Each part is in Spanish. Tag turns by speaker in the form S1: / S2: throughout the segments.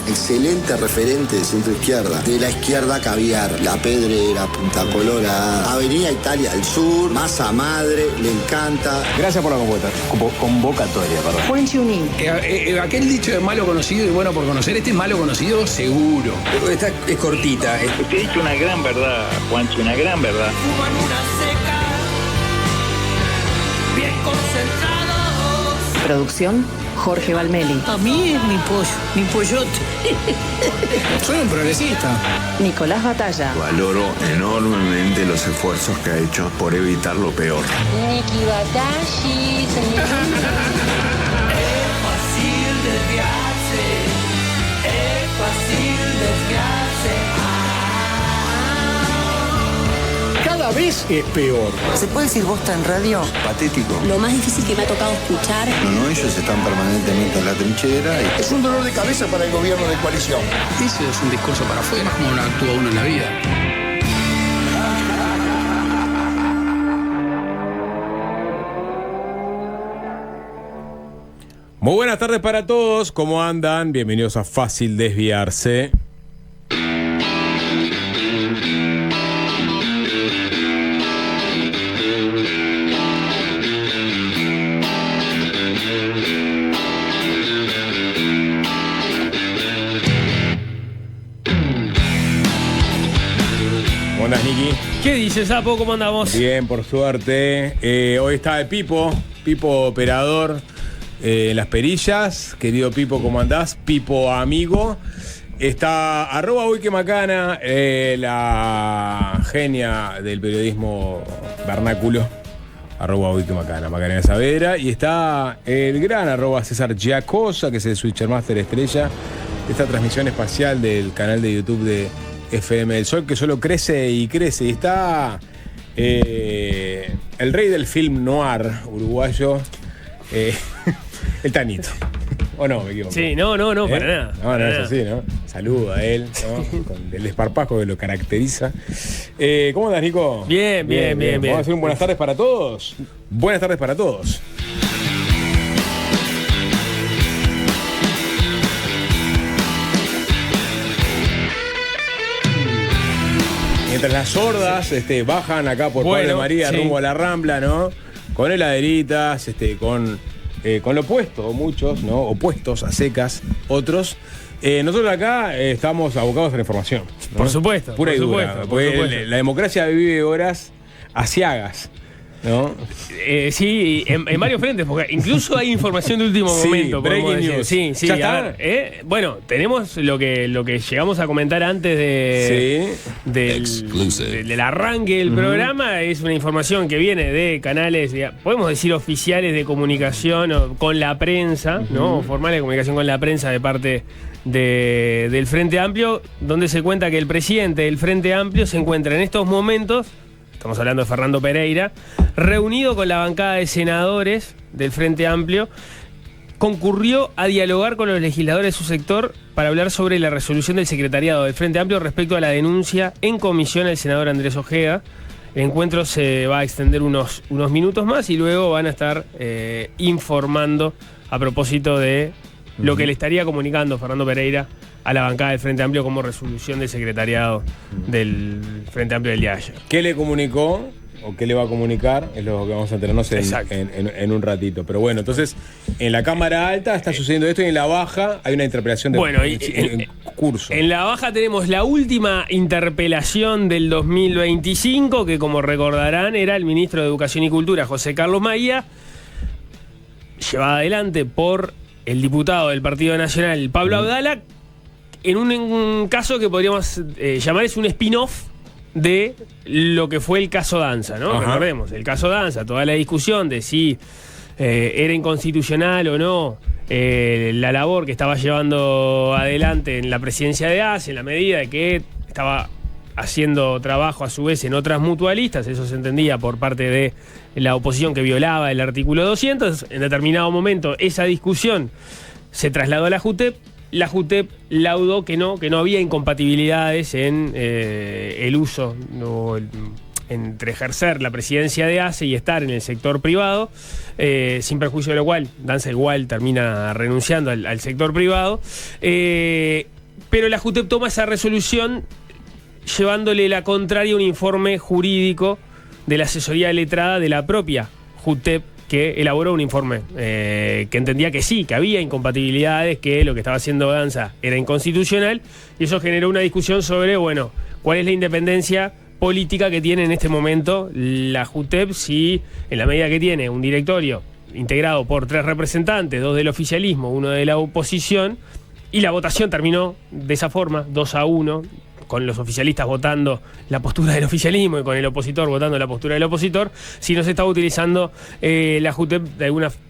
S1: excelente referente de centro izquierda. De la izquierda caviar, La Pedrera, Punta Colorada, Avenida Italia al sur, masa madre, le encanta.
S2: Gracias por la convocatoria, perdón.
S3: Buen tuning.
S4: Aquel dicho de malo conocido y bueno por conocer, este es malo conocido seguro.
S2: Esta es cortita.
S5: Usted ha dicho una gran verdad, Juancho, una gran verdad.
S6: Fuman una seca, bien concentrados.
S3: Producción, Jorge Valmeli.
S6: A mí es mi pollote.
S4: Soy un progresista.
S3: Nicolás Batalla.
S7: Valoro enormemente los esfuerzos que ha hecho por evitar lo peor.
S8: Niki Batashi, señor.
S6: Es fácil desviarse. Es fácil desviarse.
S4: Cada vez es peor.
S3: ¿Se puede decir bosta en radio?
S7: Patético.
S8: Lo más difícil que me ha tocado escuchar.
S7: No, ellos están permanentemente en la trinchera.
S1: Es un dolor de cabeza para el gobierno de coalición.
S4: Ese es un discurso para afuera, como no actúa uno en la vida.
S9: Muy buenas tardes para todos, ¿cómo andan? Bienvenidos a Fácil Desviarse. ¿Cómo andás, Niki?
S10: ¿Qué dices, Sapo? ¿Cómo andamos?
S9: Bien, por suerte. Hoy está el Pipo operador en las perillas. Querido Pipo, ¿cómo andás? Pipo amigo. Está @Uiquemacana, la genia del periodismo vernáculo. @Uiquemacana, Macarena Saavedra. Y está el gran @César Giacosa, que es el Switcher Master estrella de esta transmisión espacial del canal de YouTube de FM del Sol, que solo crece y crece. Y está el rey del film noir uruguayo, el Tanito. ¿O no? Me equivoco.
S10: Sí, no, para nada.
S9: No,
S10: para
S9: no
S10: nada.
S9: es así, ¿no? Saludo a él, ¿no? Con el desparpajo que lo caracteriza. ¿Cómo andas, Nico?
S10: Bien.
S9: Vamos a hacer un buenas tardes para todos. Buenas tardes para todos. Mientras las sordas bajan acá por Pablo María, sí, rumbo a la Rambla, ¿no? Con heladeritas, con lo opuesto, muchos, ¿no? Opuestos a secas, otros. Nosotros acá estamos abocados a la información, ¿no?
S10: Por supuesto.
S9: Pura
S10: por
S9: y dura.
S10: supuesto,
S9: Porque
S10: por supuesto.
S9: la democracia vive horas aciagas, ¿no?
S10: Sí, en varios frentes, porque incluso hay información de último
S9: Sí,
S10: momento. podemos
S9: breaking
S10: decir.
S9: news.
S10: Sí,
S9: ¿Ya
S10: a
S9: está?
S10: ver, bueno, tenemos lo que llegamos a comentar antes del arranque del programa. Es una información que viene de canales, podemos decir, oficiales de comunicación o con la prensa, ¿no? Formales de comunicación con la prensa de parte del Frente Amplio, donde se cuenta que el presidente del Frente Amplio se encuentra en estos momentos, estamos hablando de Fernando Pereira, reunido con la bancada de senadores del Frente Amplio, concurrió a dialogar con los legisladores de su sector para hablar sobre la resolución del secretariado del Frente Amplio respecto a la denuncia en comisión al senador Andrés Ojeda. El encuentro se va a extender unos minutos más y luego van a estar informando a propósito de lo que le estaría comunicando Fernando Pereira a la bancada del Frente Amplio como resolución del secretariado del Frente Amplio del día de ayer.
S9: ¿Qué le comunicó o qué le va a comunicar? Es lo que vamos a enterarnos en un ratito. Pero bueno, entonces, en la Cámara Alta está sucediendo esto y en la Baja hay una interpelación en curso.
S10: En la Baja tenemos la última interpelación del 2025, que como recordarán era el ministro de Educación y Cultura, José Carlos Maía, llevada adelante por el diputado del Partido Nacional, Pablo Abdala, en un caso que podríamos llamar es un spin-off de lo que fue el caso Danza, ¿no? Recordemos, el caso Danza, toda la discusión de si era inconstitucional o no la labor que estaba llevando adelante en la presidencia de ACE, en la medida de que estaba haciendo trabajo a su vez en otras mutualistas, eso se entendía por parte de la oposición que violaba el artículo 200. En determinado momento esa discusión se trasladó a la JUTEP. La JUTEP laudó que no había incompatibilidades en el uso entre ejercer la presidencia de ACE y estar en el sector privado, sin perjuicio de lo cual Danza igual termina renunciando al sector privado. pero la JUTEP toma esa resolución llevándole la contraria a un informe jurídico de la asesoría letrada de la propia JUTEP, que elaboró un informe que entendía que sí, que había incompatibilidades, que lo que estaba haciendo Danza era inconstitucional, y eso generó una discusión sobre, bueno, cuál es la independencia política que tiene en este momento la JUTEP, si en la medida que tiene un directorio integrado por 3 representantes, 2 del oficialismo, 1 de la oposición, y la votación terminó de esa forma, 2-1, con los oficialistas votando la postura del oficialismo y con el opositor votando la postura del opositor, si no se estaba utilizando la JUTEP,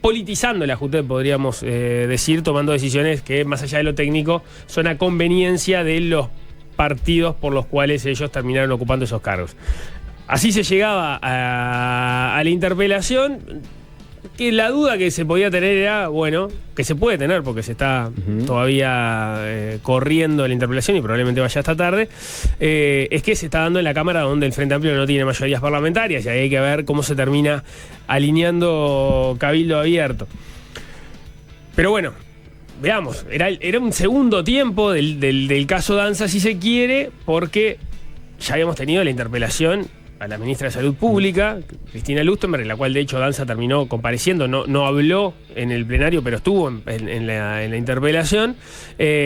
S10: politizando la JUTEP, podríamos decir, tomando decisiones que, más allá de lo técnico, son a conveniencia de los partidos por los cuales ellos terminaron ocupando esos cargos. Así se llegaba a la interpelación, que la duda que se podía tener era, bueno, que se puede tener porque se está todavía corriendo la interpelación y probablemente vaya esta tarde, es que se está dando en la Cámara donde el Frente Amplio no tiene mayorías parlamentarias, y ahí hay que ver cómo se termina alineando Cabildo Abierto. Pero bueno, veamos, era un segundo tiempo del caso Danza, si se quiere, porque ya habíamos tenido la interpelación a la ministra de Salud Pública, Cristina Lustenberg, en la cual de hecho Danza terminó compareciendo, no habló en el plenario, pero estuvo en la interpelación.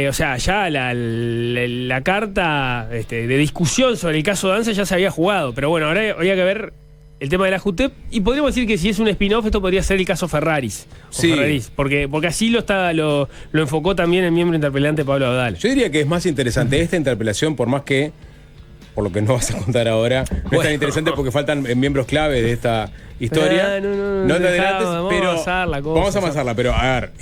S10: O sea, ya la carta de discusión sobre el caso Danza ya se había jugado, pero bueno, ahora había que ver el tema de la JUTEP, y podríamos decir que si es un spin-off, esto podría ser el caso Ferraris.
S9: Sí.
S10: Ferraris, porque así lo enfocó también el miembro interpelante Pablo Audal.
S9: Yo diría que es más interesante esta interpelación, por más que, por lo que no vas a contar ahora, no es tan interesante porque faltan miembros clave de esta historia. No te adelantes, pero vamos a amasarla. Pero a ver,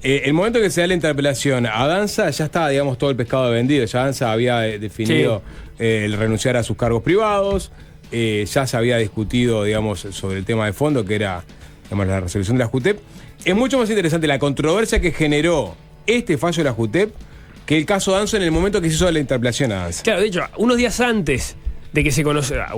S9: el momento que se da la interpelación a Danza, ya estaba, digamos, todo el pescado vendido. Ya Danza había definido el renunciar a sus cargos privados. Ya se había discutido, digamos, sobre el tema de fondo, que era, digamos, la resolución de la JUTEP. Es mucho más interesante la controversia que generó este fallo de la JUTEP que el caso Danza en el momento que se hizo la interpelación a Danza.
S10: Claro, de hecho, unos días antes de que se conociera,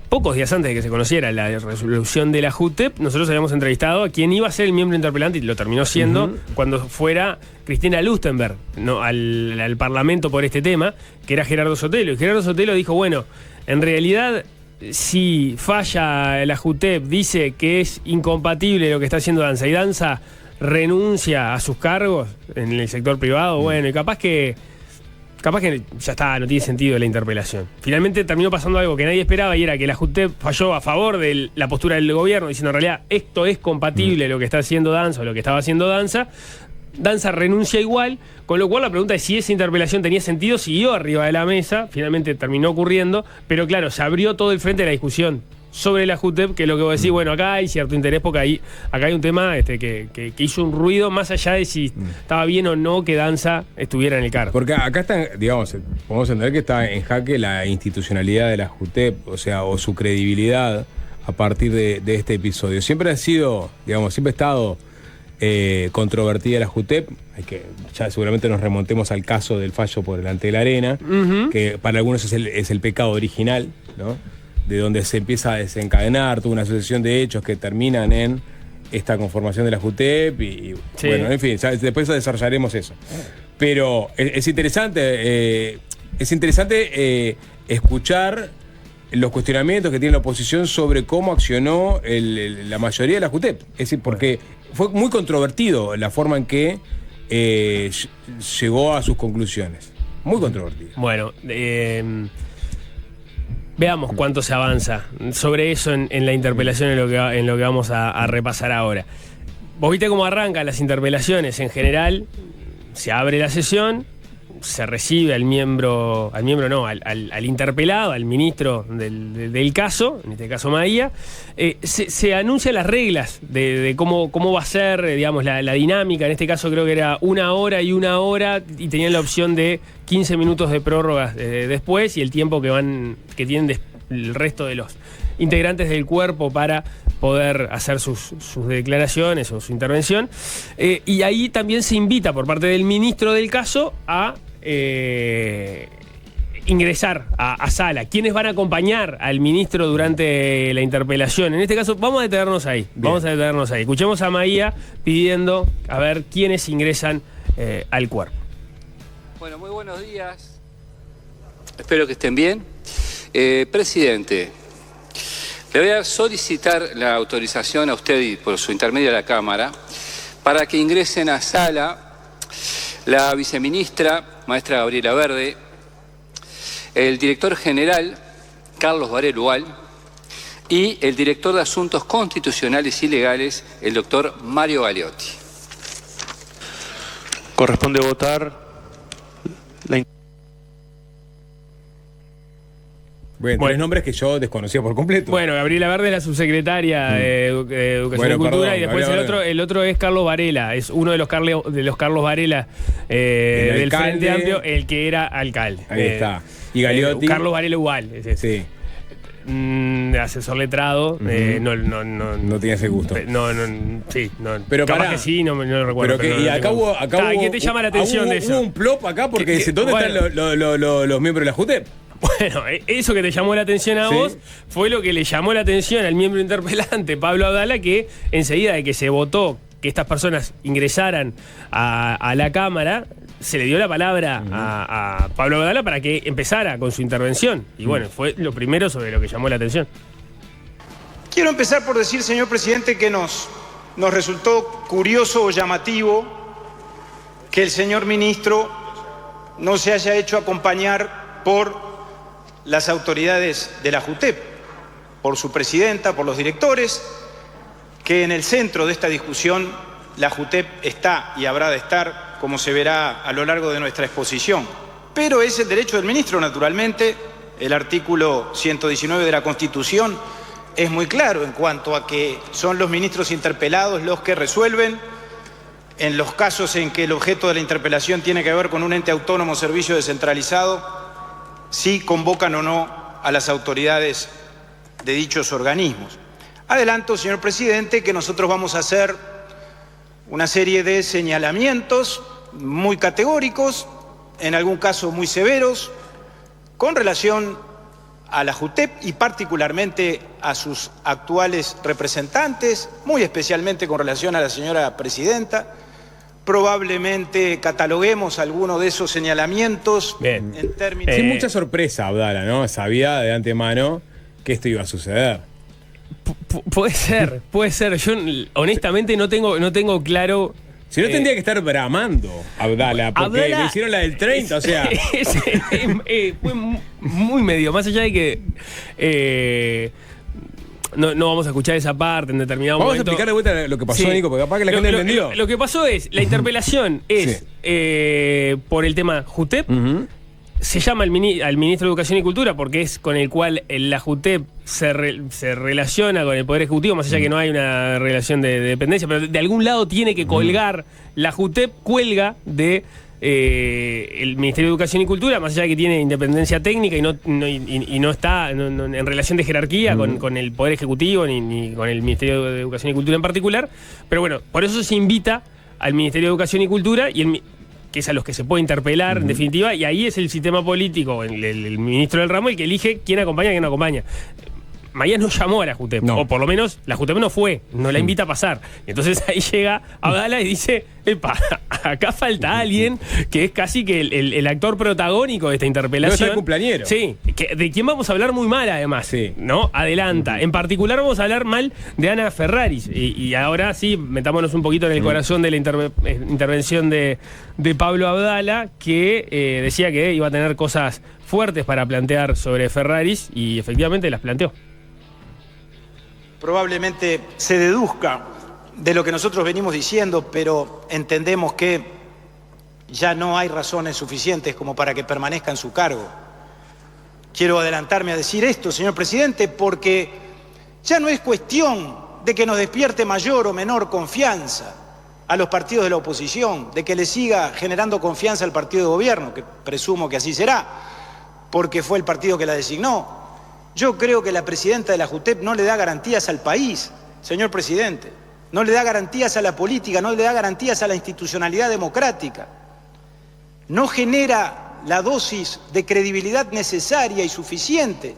S10: pocos días antes de que se conociera la resolución de la JUTEP, nosotros habíamos entrevistado a quien iba a ser el miembro interpelante, y lo terminó siendo cuando fuera Cristina Lustenberg, ¿no? al Parlamento por este tema, que era Gerardo Sotelo. Y Gerardo Sotelo dijo, bueno, en realidad, si falla la JUTEP, dice que es incompatible lo que está haciendo Danza, y Danza renuncia a sus cargos en el sector privado, bueno, y capaz que ya está, no tiene sentido la interpelación. Finalmente terminó pasando algo que nadie esperaba, y era que la JUTEP falló a favor de la postura del gobierno, diciendo en realidad esto es compatible lo que está haciendo Danza o lo que estaba haciendo Danza. Danza renuncia igual, con lo cual la pregunta es si esa interpelación tenía sentido, siguió arriba de la mesa, finalmente terminó ocurriendo, pero claro, se abrió todo el frente de la discusión sobre la JUTEP, que es lo que vos decís, bueno, acá hay cierto interés porque acá hay un tema que hizo un ruido más allá de si estaba bien o no que Danza estuviera en el cargo.
S9: Porque acá está, digamos, podemos entender que está en jaque la institucionalidad de la JUTEP, o sea, o su credibilidad a partir de este episodio. Siempre ha sido, digamos, siempre ha estado controvertida la JUTEP. Ya seguramente nos remontemos al caso del fallo por delante de la arena, que para algunos es el pecado original, ¿no? De donde se empieza a desencadenar toda una sucesión de hechos que terminan en esta conformación de la JUTEP y bueno, en fin, ya después desarrollaremos eso. Pero es interesante escuchar los cuestionamientos que tiene la oposición sobre cómo accionó la mayoría de la JUTEP. Es decir, porque fue muy controvertido la forma en que llegó a sus conclusiones. Muy controvertido.
S10: Bueno, veamos cuánto se avanza sobre eso en la interpelación, en lo que vamos a repasar ahora. Vos viste cómo arrancan las interpelaciones en general. Se abre la sesión, se recibe al interpelado, al ministro del caso, en este caso Maía. Se anuncian las reglas de cómo va a ser, digamos, la dinámica. En este caso creo que era 1 hora y 1 hora, y tenían la opción de 15 minutos de prórrogas después, y el tiempo que tienen el resto de los integrantes del cuerpo para poder hacer sus declaraciones o su intervención. Y ahí también se invita por parte del ministro del caso a ingresar a sala. ¿Quiénes van a acompañar al ministro durante la interpelación? En este caso, vamos a detenernos ahí. Escuchemos a Maía pidiendo a ver quiénes ingresan al cuerpo.
S11: Bueno, muy buenos días. Espero que estén bien. Presidente, le voy a solicitar la autorización a usted y por su intermedio a la Cámara para que ingresen a sala la viceministra, maestra Gabriela Verde, el director general, Carlos Varela y el director de Asuntos Constitucionales y Legales, el doctor Mario Galeotti.
S12: Corresponde votar la...
S9: Bueno, tres nombres que yo desconocía por completo.
S10: Bueno, Gabriela Verde es la subsecretaria de Educación y Cultura, y después el otro es Carlos Varela, es uno de los Carlos Varela del Frente Amplio, el que era alcalde.
S9: Ahí está. Y Galeotti.
S10: Carlos Varela igual.
S9: Sí.
S10: Asesor letrado,
S9: no tiene ese gusto.
S10: Pero capaz que sí, no lo recuerdo.
S9: Y acá hubo
S10: ¿qué te llama la atención de eso?
S9: Hubo un plop acá porque dice, ¿dónde están los miembros de la JUTEP?
S10: Bueno, eso que te llamó la atención a vos fue lo que le llamó la atención al miembro interpelante, Pablo Abdala, que enseguida de que se votó que estas personas ingresaran a la Cámara, se le dio la palabra a Pablo Abdala para que empezara con su intervención. Y bueno, fue lo primero sobre lo que llamó la atención.
S13: Quiero empezar por decir, señor presidente, que nos resultó curioso o llamativo que el señor ministro no se haya hecho acompañar por las autoridades de la JUTEP, por su presidenta, por los directores, que en el centro de esta discusión la JUTEP está y habrá de estar, como se verá a lo largo de nuestra exposición. Pero es el derecho del ministro, naturalmente. El artículo 119 de la Constitución es muy claro en cuanto a que son los ministros interpelados los que resuelven en los casos en que el objeto de la interpelación tiene que ver con un ente autónomo o servicio descentralizado, si convocan o no a las autoridades de dichos organismos. Adelanto, señor presidente, que nosotros vamos a hacer una serie de señalamientos muy categóricos, en algún caso muy severos, con relación a la JUTEP y particularmente a sus actuales representantes, muy especialmente con relación a la señora presidenta. Probablemente cataloguemos alguno de esos señalamientos en términos...
S9: Sin mucha sorpresa, Abdala, ¿no? Sabía de antemano que esto iba a suceder.
S10: Puede ser. Yo honestamente no tengo claro...
S9: Si no tendría que estar bramando Abdala, porque le hicieron la del 30, o sea...
S10: fue muy medio, más allá de que... No vamos a escuchar esa parte en determinado momento.
S9: Vamos a explicar de vuelta lo que pasó, Nico, porque capaz que la gente entendió.
S10: Lo que pasó es, la interpelación es por el tema JUTEP. Se llama al ministro de Educación y Cultura porque es con el cual la JUTEP se relaciona con el Poder Ejecutivo, más allá que no hay una relación de dependencia, pero de algún lado tiene que colgar, la JUTEP cuelga de el Ministerio de Educación y Cultura, más allá de que tiene independencia técnica y no está en relación de jerarquía con el Poder Ejecutivo ni con el Ministerio de Educación y Cultura en particular. Pero bueno, por eso se invita al Ministerio de Educación y Cultura, que es a los que se puede interpelar, en definitiva, y ahí es el sistema político, el ministro del ramo, el que elige quién acompaña y quién no acompaña. Maías no llamó a la JUTEP, o por lo menos la JUTEP no fue, no la invita a pasar. Entonces ahí llega Abdala y dice, epa, acá falta alguien que es casi que el actor protagónico de esta interpelación.
S9: No es el cumpleañero.
S10: Sí, de quien vamos a hablar muy mal además, ¿no? Adelanta. En particular vamos a hablar mal de Ana Ferraris. Y ahora sí, metámonos un poquito en el corazón de la intervención de Pablo Abdala, que decía que iba a tener cosas fuertes para plantear sobre Ferraris, y efectivamente las planteó.
S13: Probablemente se deduzca de lo que nosotros venimos diciendo, pero entendemos que ya no hay razones suficientes como para que permanezca en su cargo. Quiero adelantarme a decir esto, señor presidente, porque ya no es cuestión de que nos despierte mayor o menor confianza a los partidos de la oposición, de que le siga generando confianza al partido de gobierno, que presumo que así será, porque fue el partido que la designó. Yo creo que la presidenta de la JUTEP no le da garantías al país, señor presidente. No le da garantías a la política, no le da garantías a la institucionalidad democrática. No genera la dosis de credibilidad necesaria y suficiente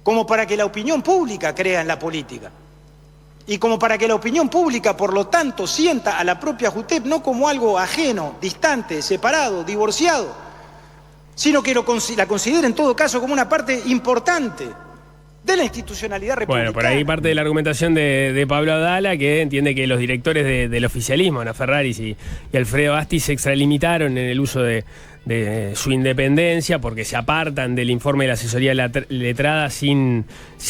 S13: como para que la opinión pública crea en la política. y como para que la opinión pública, por lo tanto, sienta a la propia JUTEP no como algo ajeno, distante, separado, divorciado, sino que la considere en todo caso como una parte importante de la institucionalidad republicana.
S10: Bueno, por ahí parte de la argumentación de Pablo Abdala, que entiende que los directores del oficialismo, Ana Ferraris y Alfredo Asti, se extralimitaron en el uso de su independencia porque se apartan del informe de la asesoría letrada sin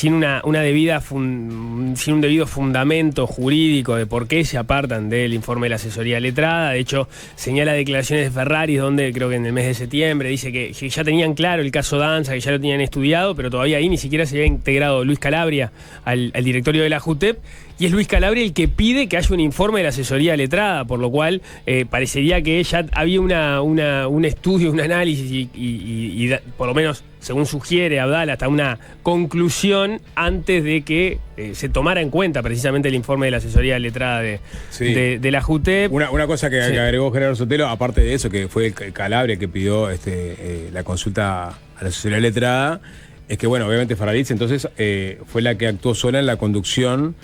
S10: un debido fundamento jurídico de por qué se apartan del informe de la asesoría letrada. De hecho, señala declaraciones de Ferraris donde creo que en el mes de septiembre dice que ya tenían claro el caso Danza, que ya lo tenían estudiado, pero todavía ahí ni siquiera se había integrado Luis Calabria al directorio de la JUTEP, y es Luis Calabria el que pide que haya un informe de la asesoría letrada, por lo cual parecería que ya había un estudio, un análisis y por lo menos, según sugiere Abdala, hasta una conclusión antes de que se tomara en cuenta precisamente el informe de la asesoría letrada de la JUTEP.
S9: Una cosa que agregó Gerardo Sotelo, aparte de eso, que fue Calabria que pidió la consulta a la asesoría letrada, es que, bueno, obviamente Ferraris entonces fue la que actuó sola en la conducción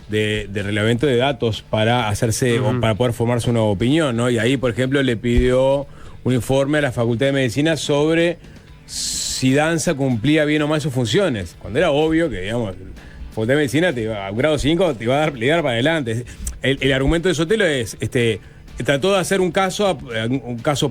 S9: de relevamiento de datos para hacerse o para poder formarse una opinión, ¿no? Y ahí, por ejemplo, le pidió un informe a la Facultad de Medicina sobre si Danza cumplía bien o mal sus funciones, cuando era obvio que, digamos, la Facultad de Medicina a grado 5 te iba a dar para adelante. El argumento de Sotelo es, trató de hacer un caso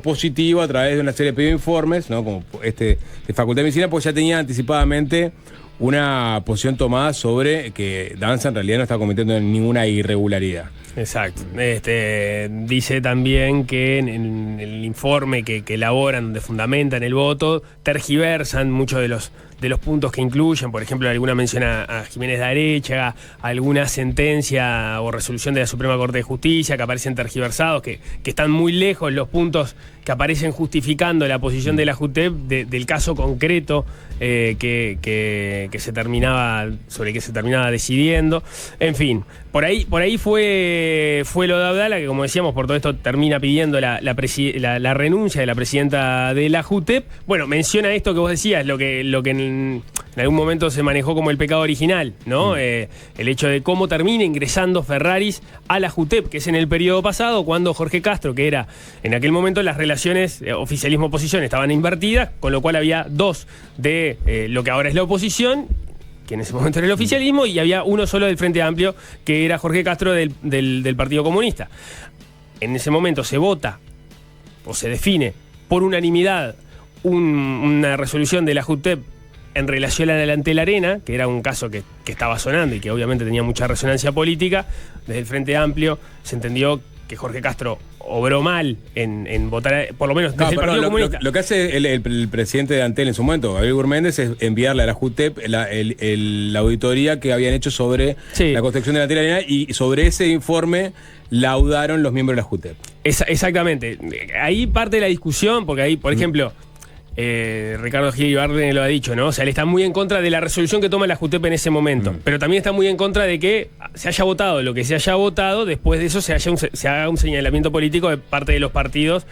S9: positivo a través de una serie de informes, ¿no? Como de Facultad de Medicina, porque ya tenía anticipadamente una posición tomada sobre que Danza en realidad no está cometiendo ninguna irregularidad.
S10: Exacto. Dice también que en el informe que elaboran, donde fundamentan el voto, tergiversan muchos de los puntos que incluyen. Por ejemplo, alguna mención a Jiménez de Arechaga, alguna sentencia o resolución de la Suprema Corte de Justicia que aparecen tergiversados, que están muy lejos los puntos que aparecen justificando la posición de la JUTEP del caso concreto que se terminaba, sobre el que se terminaba decidiendo. En fin, por ahí fue lo de Abdala, que, como decíamos, por todo esto termina pidiendo la renuncia de la presidenta de la JUTEP. Bueno, menciona esto que vos decías, lo que en algún momento se manejó como el pecado original, ¿no? El hecho de cómo termina ingresando Ferraris a la JUTEP, que es en el periodo pasado, cuando Jorge Castro, que era en aquel momento las relaciones oficialismo-oposición estaban invertidas, con lo cual había dos de lo que ahora es la oposición, que en ese momento era el oficialismo, y había uno solo del Frente Amplio, que era Jorge Castro del Partido Comunista. En ese momento se vota, o se define, por unanimidad, una resolución de la JUTEP en relación a la Antel Arena, que era un caso que estaba sonando y que obviamente tenía mucha resonancia política. Desde el Frente Amplio se entendió que Jorge Castro obró mal en votar, por lo menos desde el Partido Comunista.
S9: Lo que hace el presidente de Antel en su momento, Gabriel Gurméndez, es enviarle a la JUTEP la auditoría que habían hecho sobre la construcción de la Antel Arena, y sobre ese informe laudaron los miembros de la JUTEP.
S10: Exactamente. Ahí parte de la discusión, porque ahí, por ejemplo, Ricardo Gil Ibarne lo ha dicho, ¿no? O sea, él está muy en contra de la resolución que toma la JUTEP en ese momento, pero también está muy en contra de que se haya votado lo que se haya votado, después de eso se haga un señalamiento político de parte de los partidos,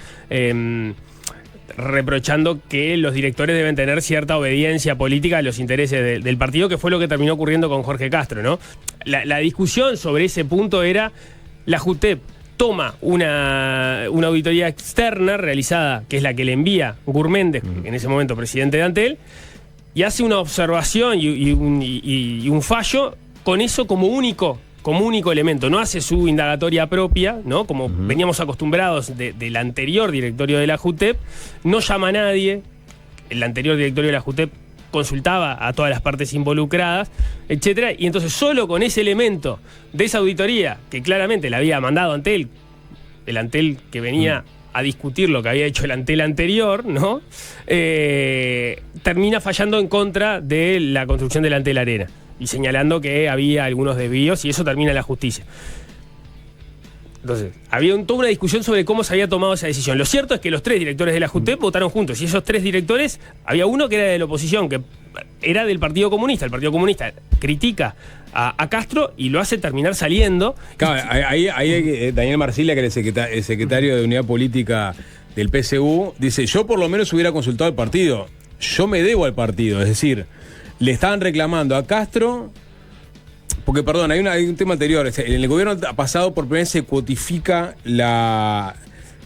S10: reprochando que los directores deben tener cierta obediencia política a los intereses del partido, que fue lo que terminó ocurriendo con Jorge Castro, ¿no? La discusión sobre ese punto era: la JUTEP toma una auditoría externa realizada, que es la que le envía Gurméndez, en ese momento presidente de Antel, y hace una observación y un fallo con eso como único elemento. No hace su indagatoria propia, ¿no? Como veníamos acostumbrados del anterior directorio de la JUTEP. No llama a nadie. El anterior directorio de la JUTEP consultaba a todas las partes involucradas, etcétera, y entonces solo con ese elemento de esa auditoría, que claramente la había mandado Antel, el Antel que venía a discutir lo que había hecho el Antel anterior, ¿no? Termina fallando en contra de la construcción del Antel Arena y señalando que había algunos desvíos, y eso termina en la justicia. Entonces, había toda una discusión sobre cómo se había tomado esa decisión. Lo cierto es que los tres directores de la JUTEP votaron juntos, y esos tres directores, había uno que era de la oposición, que era del Partido Comunista. El Partido Comunista critica a Castro y lo hace terminar saliendo.
S9: Claro, ahí Daniel Marcilla, que es el secretario de Unidad Política del PSU, dice: yo por lo menos hubiera consultado al partido. Yo me debo al partido, es decir, le estaban reclamando a Castro Porque, perdón, hay un tema anterior. En el gobierno pasado por primera vez se cuotifica la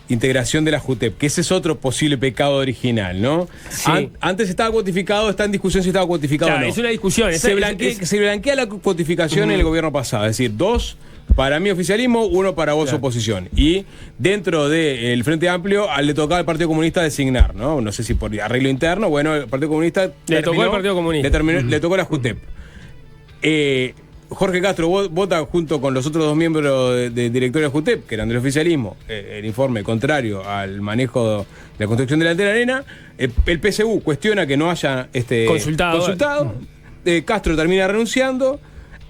S9: integración de la JUTEP, que ese es otro posible pecado original, ¿no?
S10: Sí.
S9: Antes estaba cuotificado, está en discusión si estaba cuotificado o no.
S10: Es una discusión.
S9: Se blanquea la cuotificación en el gobierno pasado, es decir, 2 para mí oficialismo, 1 para vos oposición. Y dentro del Frente Amplio le tocaba al Partido Comunista designar, ¿no? No sé si por arreglo interno, bueno, el Partido Comunista
S10: le tocó al Partido Comunista.
S9: Le tocó la JUTEP. Jorge Castro vota junto con los otros 2 miembros de directorio de JUTEP, que eran del oficialismo, el informe contrario al manejo de la construcción de la Antera Arena. El PSU cuestiona que no haya consultado. Castro termina renunciando.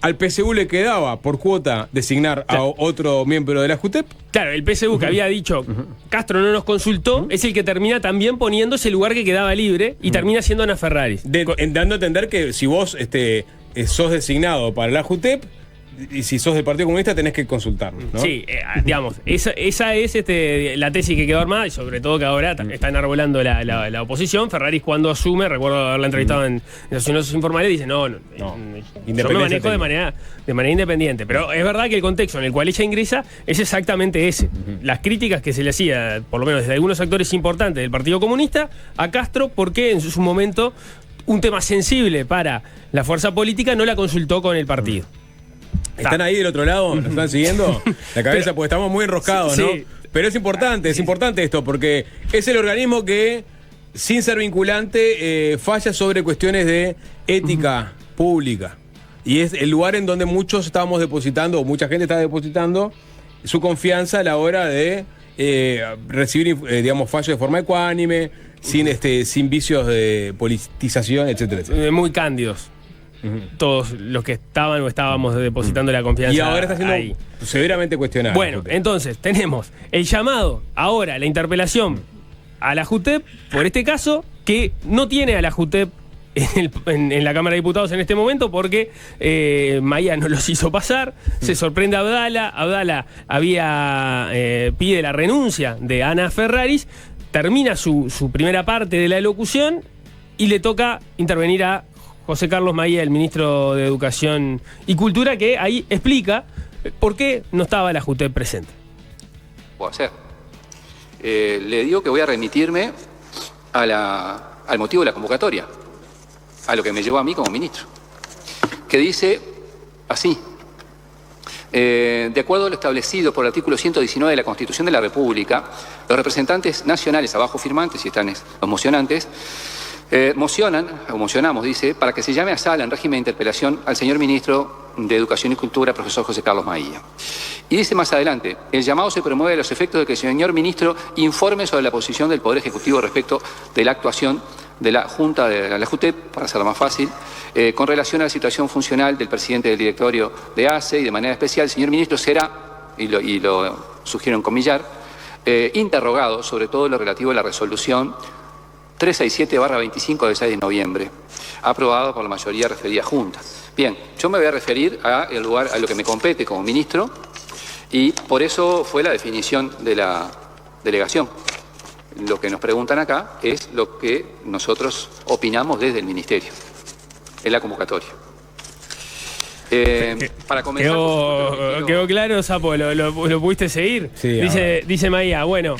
S9: Al PSU le quedaba por cuota designar a otro miembro de la JUTEP.
S10: Claro, el PSU que había dicho Castro no nos consultó, es el que termina también poniendo ese lugar que quedaba libre y termina siendo Ana Ferraris.
S9: Dando a entender que si vos sos designado para la JUTEP y si sos del Partido Comunista tenés que consultarlo, ¿no? Sí,
S10: digamos, esa es la tesis que quedó armada y sobre todo que ahora está enarbolando la oposición. Ferraris cuando asume, recuerdo haberla entrevistado en los Unidos Informales, dice no, yo me manejo de manera independiente. Pero es verdad que el contexto en el cual ella ingresa es exactamente ese. Las críticas que se le hacía, por lo menos desde algunos actores importantes del Partido Comunista, a Castro, porque en su momento un tema sensible para la fuerza política no la consultó con el partido.
S9: ¿Están ahí del otro lado? ¿Nos están siguiendo? La cabeza, porque estamos muy enroscados, ¿no? Sí. Pero es importante esto, porque es el organismo que, sin ser vinculante, falla sobre cuestiones de ética pública. Y es el lugar en donde muchos estábamos depositando, o mucha gente está depositando, su confianza a la hora de recibir, fallos de forma ecuánime, sin vicios de politización, etcétera, etcétera.
S10: Muy cándidos. Todos los que estaban o estábamos depositando la confianza.
S9: Y ahora está siendo severamente cuestionado.
S10: Bueno, entonces tenemos el llamado, ahora la interpelación a la JUTEP, por este caso, que no tiene a la JUTEP en la Cámara de Diputados en este momento porque Maía no los hizo pasar. Se sorprende a Abdala pide la renuncia de Ana Ferraris, termina su primera parte de la locución y le toca intervenir a José Carlos Maía, el ministro de Educación y Cultura, que ahí explica por qué no estaba la JUTEP presente.
S11: Puedo hacer. Le digo que voy a remitirme al motivo de la convocatoria, a lo que me llevó a mí como ministro, que dice así: de acuerdo a lo establecido por el artículo 119 de la Constitución de la República, los representantes nacionales, abajo firmantes, y están los mocionantes, mocionamos, dice, para que se llame a sala en régimen de interpelación al señor ministro de Educación y Cultura, profesor José Carlos Maía. Y dice más adelante: el llamado se promueve a los efectos de que el señor ministro informe sobre la posición del Poder Ejecutivo respecto de la actuación de la Junta de la JUTEP, para hacerlo más fácil, con relación a la situación funcional del presidente del directorio de ACE, y de manera especial el señor ministro será, y lo sugiero encomillar, interrogado sobre todo lo relativo a la resolución 367/25 del 6 de noviembre, aprobado por la mayoría referida Junta. Bien, yo me voy a referir a lo que me compete como ministro, y por eso fue la definición de la delegación. Lo que nos preguntan acá es lo que nosotros opinamos desde el ministerio, en la convocatoria. Para comenzar...
S10: ¿Quedó claro, Sapo? ¿Lo pudiste seguir? Sí, dice Maía, bueno...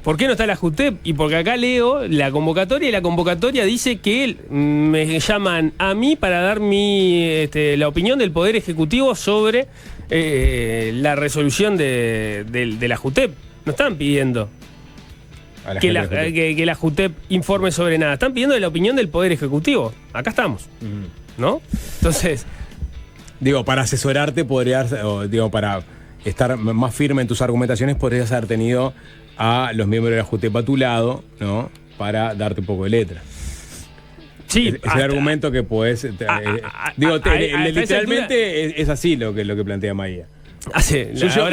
S10: ¿por qué no está la JUTEP? Y porque acá leo la convocatoria, y la convocatoria dice que me llaman a mí para dar la opinión del Poder Ejecutivo sobre la resolución de la JUTEP. No están pidiendo que la JUTEP informe sobre nada, están pidiendo la opinión del Poder Ejecutivo. Acá estamos, ¿no? Entonces,
S9: para asesorarte para estar más firme en tus argumentaciones, podrías haber tenido a los miembros de la JUTEP a tu lado, ¿no? Para darte un poco de letra.
S10: Sí,
S9: es el argumento que puedes... literalmente es así lo que plantea Maía.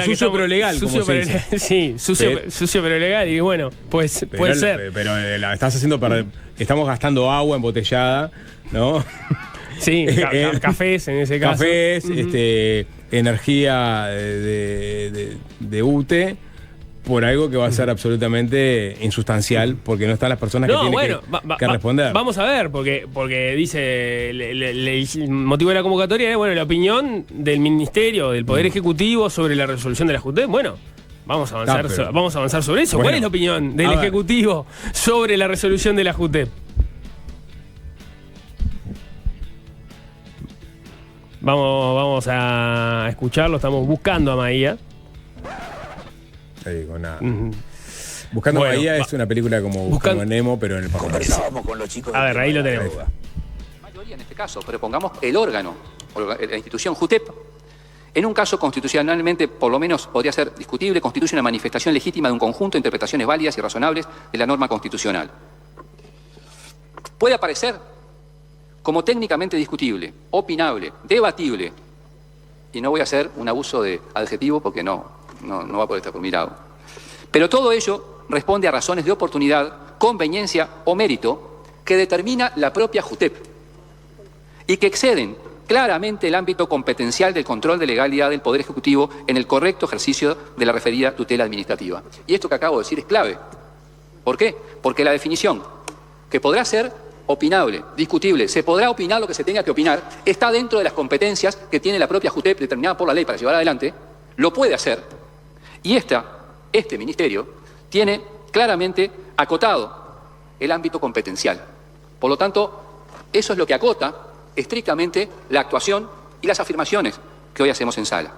S9: Sucio pero legal, como se dice.
S10: Sí, sucio pero legal, y bueno, pues puede ser.
S9: Pero la estás haciendo estamos gastando agua embotellada, ¿no?
S10: Sí, cafés en ese caso.
S9: Cafés, energía de UTE, por algo que va a ser absolutamente insustancial, porque no están las personas que tienen que responder.
S10: Vamos a ver, porque dice, el motivo de la convocatoria es, la opinión del Ministerio, del Poder Ejecutivo sobre la resolución de la JUTEP. Bueno, vamos a avanzar sobre eso. ¿Cuál es la opinión del Ejecutivo sobre la resolución de la JUTEP? Vamos a escucharlo, estamos buscando a Maía.
S9: Con nada. Buscando a Maía es una película como Buscando Nemo, pero en el pasado.
S11: Conversábamos con los chicos.
S10: A ver, ahí lo tenemos.
S11: Mayoría en este caso, pero pongamos el órgano, la institución JUTEP. En un caso constitucionalmente, por lo menos podría ser discutible, constituye una manifestación legítima de un conjunto de interpretaciones válidas y razonables de la norma constitucional. Puede aparecer como técnicamente discutible, opinable, debatible, y no voy a hacer un abuso de adjetivo porque no va a poder estar por mi lado. Pero todo ello responde a razones de oportunidad, conveniencia o mérito que determina la propia JUTEP y que exceden claramente el ámbito competencial del control de legalidad del Poder Ejecutivo en el correcto ejercicio de la referida tutela administrativa. Y esto que acabo de decir es clave. ¿Por qué? Porque la definición, que podrá ser opinable, discutible, se podrá opinar lo que se tenga que opinar, está dentro de las competencias que tiene la propia JUTEP determinada por la ley para llevar adelante, lo puede hacer. Y este ministerio tiene claramente acotado el ámbito competencial. Por lo tanto, eso es lo que acota estrictamente la actuación y las afirmaciones que hoy hacemos en sala.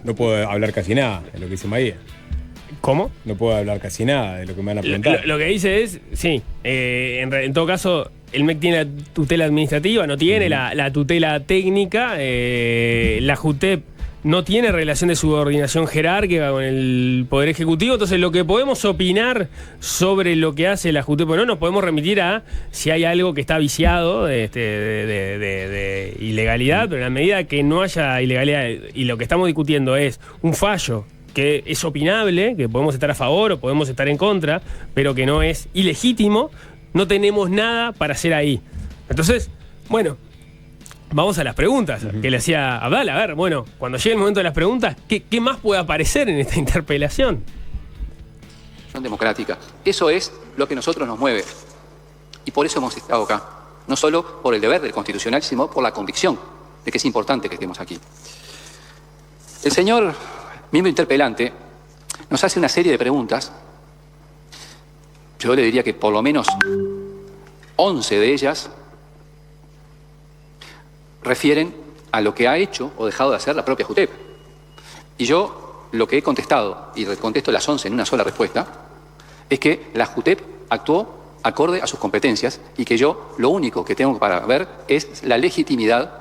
S9: No puedo hablar casi nada de lo que dice Maía.
S10: ¿Cómo?
S9: No puedo hablar casi nada de lo que me van a preguntar.
S10: Lo que dice es, sí, en todo caso, el MEC tiene la tutela administrativa, no tiene la tutela técnica, la JUTEP no tiene relación de subordinación jerárquica con el Poder Ejecutivo, entonces lo que podemos opinar sobre lo que hace la JUTEP o no, nos podemos remitir a si hay algo que está viciado de ilegalidad, pero en la medida que no haya ilegalidad y lo que estamos discutiendo es un fallo que es opinable, que podemos estar a favor o podemos estar en contra, pero que no es ilegítimo, no tenemos nada para hacer ahí. Entonces, vamos a las preguntas que le hacía Abdal. A ver, cuando llegue el momento de las preguntas, ¿qué más puede aparecer en esta interpelación?
S11: Democrática. Eso es lo que a nosotros nos mueve. Y por eso hemos estado acá. No solo por el deber del constitucional, sino por la convicción de que es importante que estemos aquí. El señor miembro interpelante nos hace una serie de preguntas. Yo le diría que por lo menos 11 de ellas refieren a lo que ha hecho o dejado de hacer la propia JUTEP. Y yo lo que he contestado, y contesto las 11 en una sola respuesta, es que la JUTEP actuó acorde a sus competencias y que yo lo único que tengo para ver es la legitimidad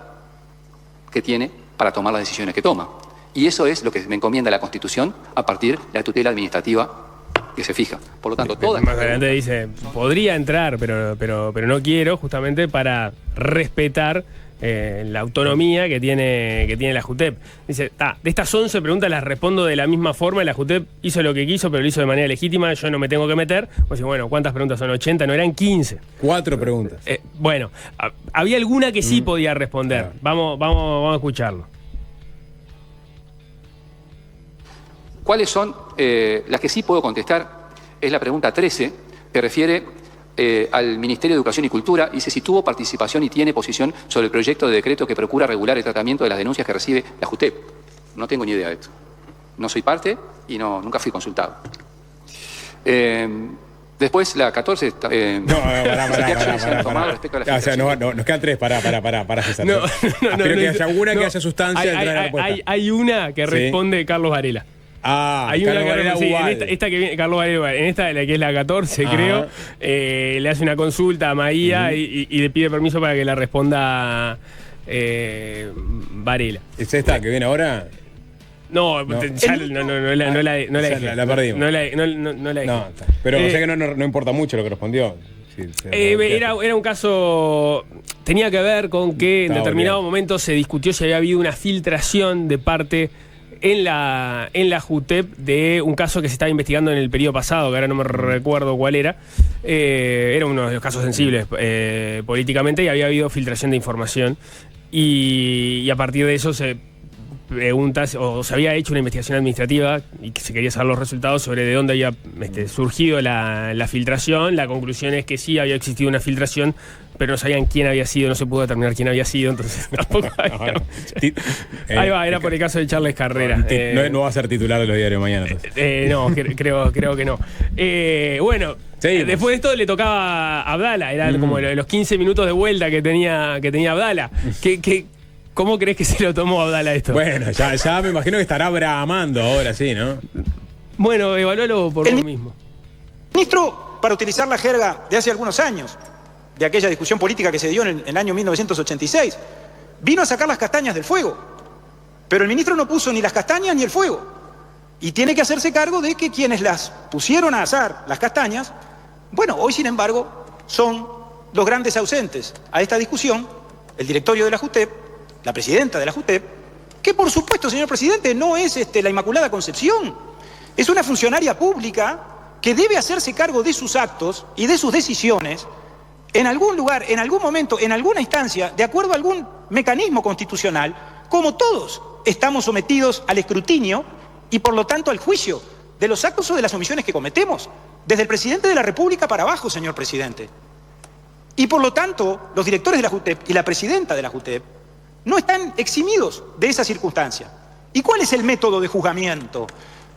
S11: que tiene para tomar las decisiones que toma. Y eso es lo que me encomienda la Constitución a partir de la tutela administrativa que se fija. Por lo tanto, todas...
S10: Más adelante dice, podría entrar, pero no quiero, justamente para respetar la autonomía que tiene la JUTEP. Dice, de estas 11 preguntas las respondo de la misma forma, la JUTEP hizo lo que quiso, pero lo hizo de manera legítima, yo no me tengo que meter. Pues ¿cuántas preguntas son? 80, no eran 15.
S9: 4 preguntas.
S10: Había alguna que sí podía responder. Vamos a escucharlo.
S11: ¿Cuáles son las que sí puedo contestar? Es la pregunta 13, que refiere al Ministerio de Educación y Cultura, y si tuvo participación y tiene posición sobre el proyecto de decreto que procura regular el tratamiento de las denuncias que recibe la JUTEP. No tengo ni idea de esto. No soy parte y nunca fui consultado. Después, la 14...
S9: nos quedan 3, para César. Espero que haya alguna que haya sustancia dentro de la respuesta.
S10: Hay una que responde Carlos Varela. Hay una esta que viene, Carlos Varela, en esta, la que es la 14, creo, le hace una consulta a Maía y le pide permiso para que la responda Varela.
S9: ¿Es esta que viene ahora?
S10: No la
S9: perdimos.
S10: No la dejé.
S9: Pero o sea que no importa mucho lo que respondió.
S10: Era un caso, tenía que ver con que en determinado momento se discutió si había habido una filtración de parte en la JUTEP de un caso que se estaba investigando en el periodo pasado, que ahora no me recuerdo cuál era. Era uno de los casos sensibles políticamente, y había habido filtración de información. Y a partir de eso se preguntas, o se había hecho una investigación administrativa y que se quería saber los resultados sobre de dónde había surgido la filtración. La conclusión es que sí había existido una filtración, pero no sabían quién había sido, no se pudo determinar quién había sido, entonces tampoco había ahí va, era por el caso de Charles Carrera.
S9: No va a ser titular de los diarios mañana.
S10: No, creo que no. Bueno, después de esto le tocaba a Abdala, era como los 15 minutos de vuelta que tenía Abdala. ¿Cómo crees que se lo tomó Abdala esto?
S9: Bueno, ya me imagino que estará bramando ahora, sí, ¿no?
S10: Bueno, evalúalo por vos mismo.
S13: Ministro, para utilizar la jerga de hace algunos años, de aquella discusión política que se dio en el año 1986, vino a sacar las castañas del fuego. Pero el ministro no puso ni las castañas ni el fuego. Y tiene que hacerse cargo de que quienes las pusieron a asar, las castañas, bueno, hoy sin embargo son los grandes ausentes a esta discusión, el directorio de la JUTEP, la presidenta de la JUTEP, que por supuesto, señor presidente, no es la Inmaculada Concepción, es una funcionaria pública que debe hacerse cargo de sus actos y de sus decisiones en algún lugar, en algún momento, en alguna instancia, de acuerdo a algún mecanismo constitucional, como todos estamos sometidos al escrutinio y por lo tanto al juicio de los actos o de las omisiones que cometemos, desde el presidente de la República para abajo, señor presidente. Y por lo tanto, los directores de la JUTEP y la presidenta de la JUTEP no están eximidos de esa circunstancia. ¿Y cuál es el método de juzgamiento?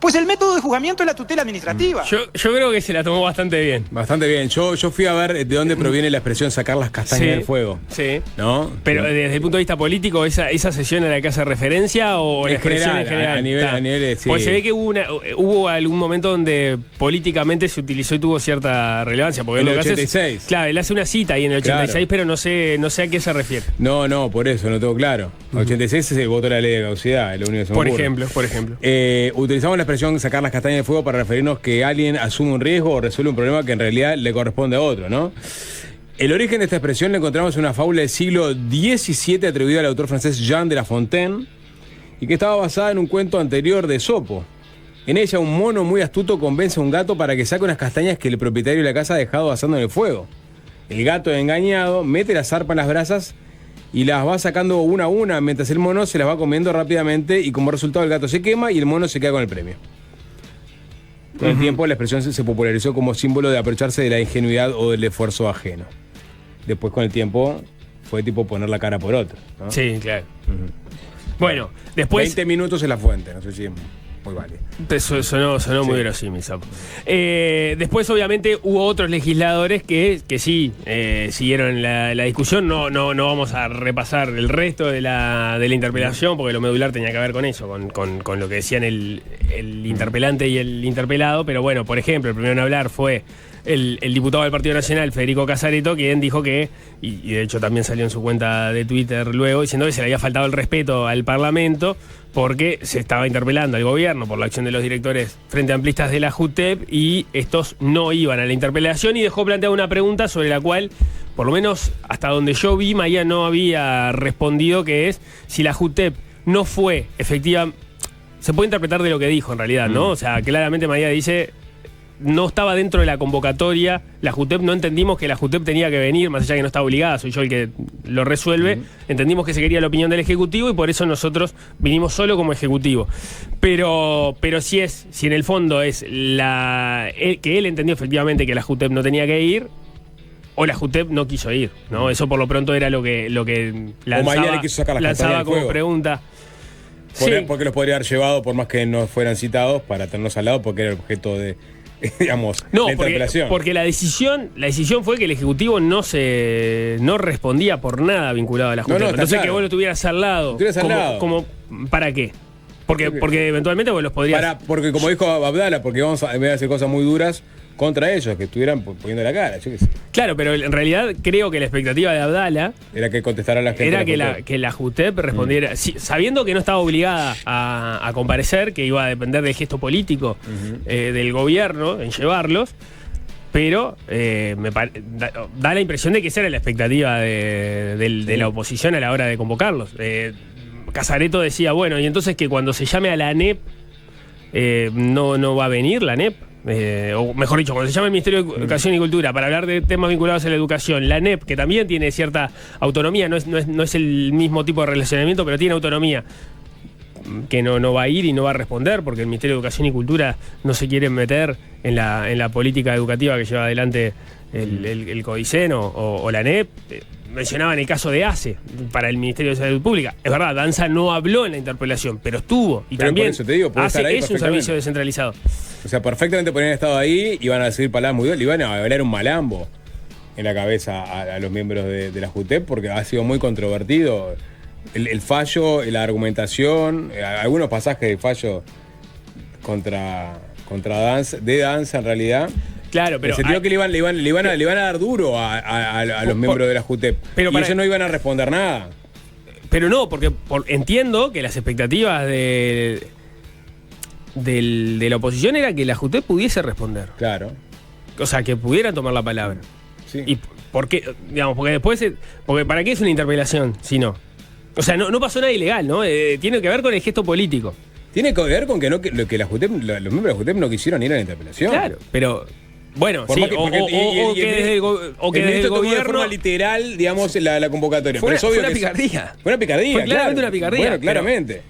S13: Pues el método de juzgamiento es la tutela administrativa.
S10: Yo creo que se la tomó bastante bien.
S9: Bastante bien. Yo fui a ver de dónde proviene la expresión sacar las castañas del fuego.
S10: Sí.
S9: ¿No?
S10: Pero desde el punto de vista político, ¿esa sesión a la que hace referencia o la expresión en general?
S9: A nivel sí.
S10: Pues se ve que hubo algún momento donde políticamente se utilizó y tuvo cierta relevancia. Porque
S9: en el 86.
S10: Claro, él hace una cita ahí en el 86, claro. Pero no sé a qué se refiere.
S9: No, por eso, no tengo claro. En el 86 se votó la ley de caducidad, es lo único que se me ocurre.
S10: Por ejemplo.
S9: Utilizamos la expresión sacar las castañas del fuego para referirnos que alguien asume un riesgo o resuelve un problema que en realidad le corresponde a otro, ¿no? El origen de esta expresión lo encontramos en una fábula del siglo XVII atribuida al autor francés Jean de La Fontaine y que estaba basada en un cuento anterior de Esopo. En ella, un mono muy astuto convence a un gato para que saque unas castañas que el propietario de la casa ha dejado asando en el fuego. El gato, engañado, mete la zarpa en las brasas y las va sacando una a una mientras el mono se las va comiendo rápidamente y como resultado el gato se quema y el mono se queda con el premio. Con el tiempo la expresión se popularizó como símbolo de aprovecharse de la ingenuidad o del esfuerzo ajeno. Después con el tiempo fue tipo poner la cara por otro, ¿no?
S10: Sí, claro. Bueno, después...
S9: 20 minutos en la fuente, no sé si... Muy válido.
S10: Sonó muy verosímil, Sapo. Después, obviamente, hubo otros legisladores que sí siguieron la discusión. No vamos a repasar el resto de la interpelación, porque lo medular tenía que ver con eso, con lo que decían el interpelante y el interpelado. Pero bueno, por ejemplo, el primero en hablar fue el diputado del Partido Nacional, Federico Casareto, quien dijo que, y de hecho también salió en su cuenta de Twitter luego, diciendo que se le había faltado el respeto al Parlamento porque se estaba interpelando al gobierno por la acción de los directores frente amplistas de la JUTEP y estos no iban a la interpelación y dejó planteada una pregunta sobre la cual, por lo menos hasta donde yo vi, Maía no había respondido, que es si la JUTEP no fue efectiva. Se puede interpretar de lo que dijo en realidad, ¿no? O sea, claramente Maía dice... No estaba dentro de la convocatoria, la JUTEP, no entendimos que la JUTEP tenía que venir, más allá que no estaba obligada, soy yo el que lo resuelve, entendimos que se quería la opinión del Ejecutivo y por eso nosotros vinimos solo como Ejecutivo. Pero si en el fondo es que él entendió efectivamente que la JUTEP no tenía que ir, o la JUTEP no quiso ir, ¿no? Eso por lo pronto era lo que lanzaba como pregunta.
S9: Porque los podría haber llevado, por más que no fueran citados, para tenerlos al lado, porque era el objeto de, digamos, la interpelación.
S10: Porque la decisión fue que el Ejecutivo no respondía por nada vinculado a la JUTEP. Entonces claro, que vos lo tuvieras al lado. Como, ¿para qué? Porque eventualmente vos los podrías...
S9: Porque como dijo Abdala, porque vamos a hacer cosas muy duras contra ellos, que estuvieran poniendo la cara, yo qué sé.
S10: Claro, pero en realidad creo que la expectativa de Abdala
S9: era que contestara a la gente.
S10: Era que la JUTEP respondiera, sabiendo que no estaba obligada a comparecer, que iba a depender del gesto político del gobierno en llevarlos, pero da la impresión de que esa era la expectativa de la oposición a la hora de convocarlos. Casareto decía, bueno, y entonces que cuando se llame a la ANEP no va a venir la ANEP. O mejor dicho, cuando se llama el Ministerio de Educación y Cultura para hablar de temas vinculados a la educación, la ANEP, que también tiene cierta autonomía, no es el mismo tipo de relacionamiento, pero tiene autonomía, que no va a ir y no va a responder, porque el Ministerio de Educación y Cultura no se quiere meter en la política educativa que lleva adelante el CODICEN o la ANEP. Mencionaban el caso de ACE para el Ministerio de Salud Pública. Es verdad, Danza no habló en la interpelación, pero estuvo. Y
S9: pero
S10: también
S9: por eso te digo, puede estar ahí
S10: ACE es un servicio descentralizado.
S9: O sea, perfectamente podrían haber estado ahí, iban a seguir palabras muy duras, le iban a hablar un malambo en la cabeza a los miembros de la JUTEP, porque ha sido muy controvertido el fallo, la argumentación, algunos pasajes del fallo contra Danza, de Danza en realidad.
S10: Claro, pero.
S9: En el sentido que le iban a dar duro a los miembros de la JUTEP. Pero y ellos no iban a responder nada.
S10: Pero no, porque entiendo que las expectativas de la oposición era que la JUTEP pudiese responder.
S9: Claro.
S10: O sea, que pudieran tomar la palabra.
S9: Sí.
S10: ¿Y por qué? Digamos, porque después. Porque ¿para qué es una interpelación si no? O sea, no pasó nada ilegal, ¿no? Tiene que ver con el gesto político.
S9: Tiene que ver con que la JUTEP, los miembros de la JUTEP no quisieron ir a la interpelación.
S10: Claro, pero. Bueno,
S9: por
S10: sí,
S9: que desde el gobierno de forma literal, digamos, la convocatoria.
S10: Fue
S9: una
S10: picardía.
S9: Fue una picardía.
S10: Fue claramente una picardía.
S9: Bueno, claramente.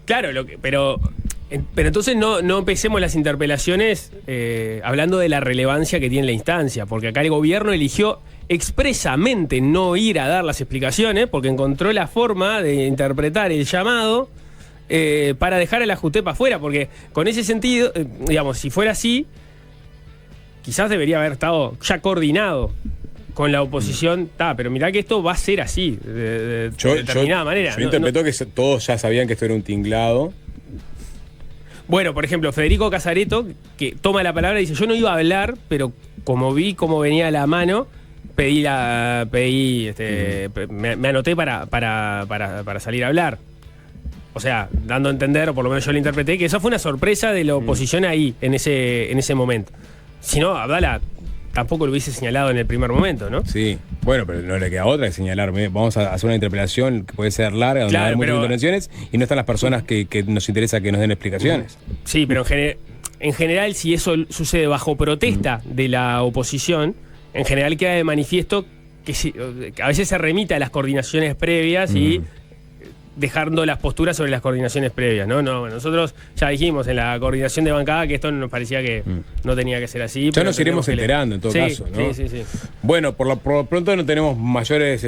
S10: Pero entonces no empecemos las interpelaciones hablando de la relevancia que tiene la instancia, porque acá el gobierno eligió expresamente no ir a dar las explicaciones porque encontró la forma de interpretar el llamado para dejar a la JUTEP afuera, porque con ese sentido, digamos, si fuera así, quizás debería haber estado ya coordinado con la oposición, pero mirá que esto va a ser así, de determinada manera.
S9: Yo interpreto que todos ya sabían que esto era un tinglado.
S10: Bueno, por ejemplo, Federico Casareto, que toma la palabra y dice, yo no iba a hablar, pero como vi cómo venía la mano, me anoté para salir a hablar. O sea, dando a entender, o por lo menos yo lo interpreté, que esa fue una sorpresa de la oposición ahí, en ese momento. Si no, Abdala tampoco lo hubiese señalado en el primer momento, ¿no?
S9: Sí, bueno, pero no le queda otra que señalar. Vamos a hacer una interpelación que puede ser larga, donde hay muchas intervenciones, y no están las personas que nos interesa que nos den explicaciones.
S10: Sí, pero en general, si eso sucede bajo protesta de la oposición, en general queda de manifiesto que a veces se remite a las coordinaciones previas y dejando las posturas sobre las coordinaciones previas, ¿no? Nosotros ya dijimos en la coordinación de bancada que esto nos parecía que no tenía que ser así.
S9: Ya nos iremos enterando en todo caso, ¿no?
S10: Sí.
S9: Bueno, por pronto no tenemos mayores